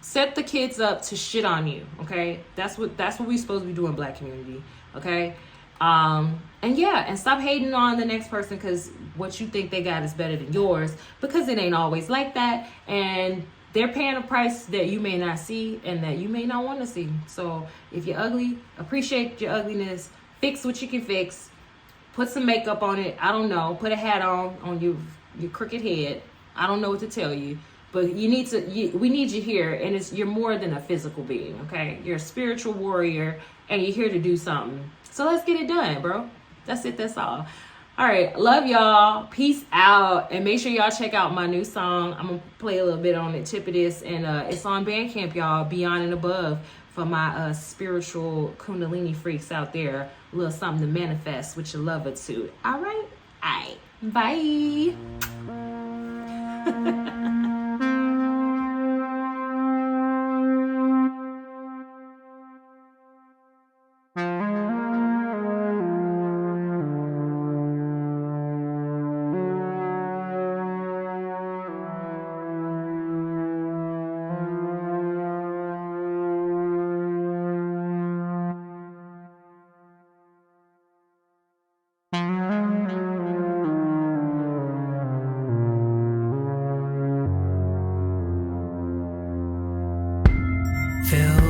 Set the kids up to shit on you, okay? That's what we supposed to be doing, Black community, okay? And stop hating on the next person because what you think they got is better than yours, because it ain't always like that, and they're paying a price that you may not see and that you may not want to see. So if you're ugly, appreciate your ugliness. Fix what you can fix. Put some makeup on it. I don't know. Put a hat on your crooked head. I don't know what to tell you. But we need you here, and you're more than a physical being, okay? You're a spiritual warrior, and you're here to do something. So let's get it done, bro. That's it. That's all. All right. Love y'all. Peace out. And make sure y'all check out my new song. I'm going to play a little bit on it, tip of this, and it's on Bandcamp, y'all. Beyond and Above, for my spiritual Kundalini freaks out there. A little something to manifest with your lover too. All right? All right. Bye. Fill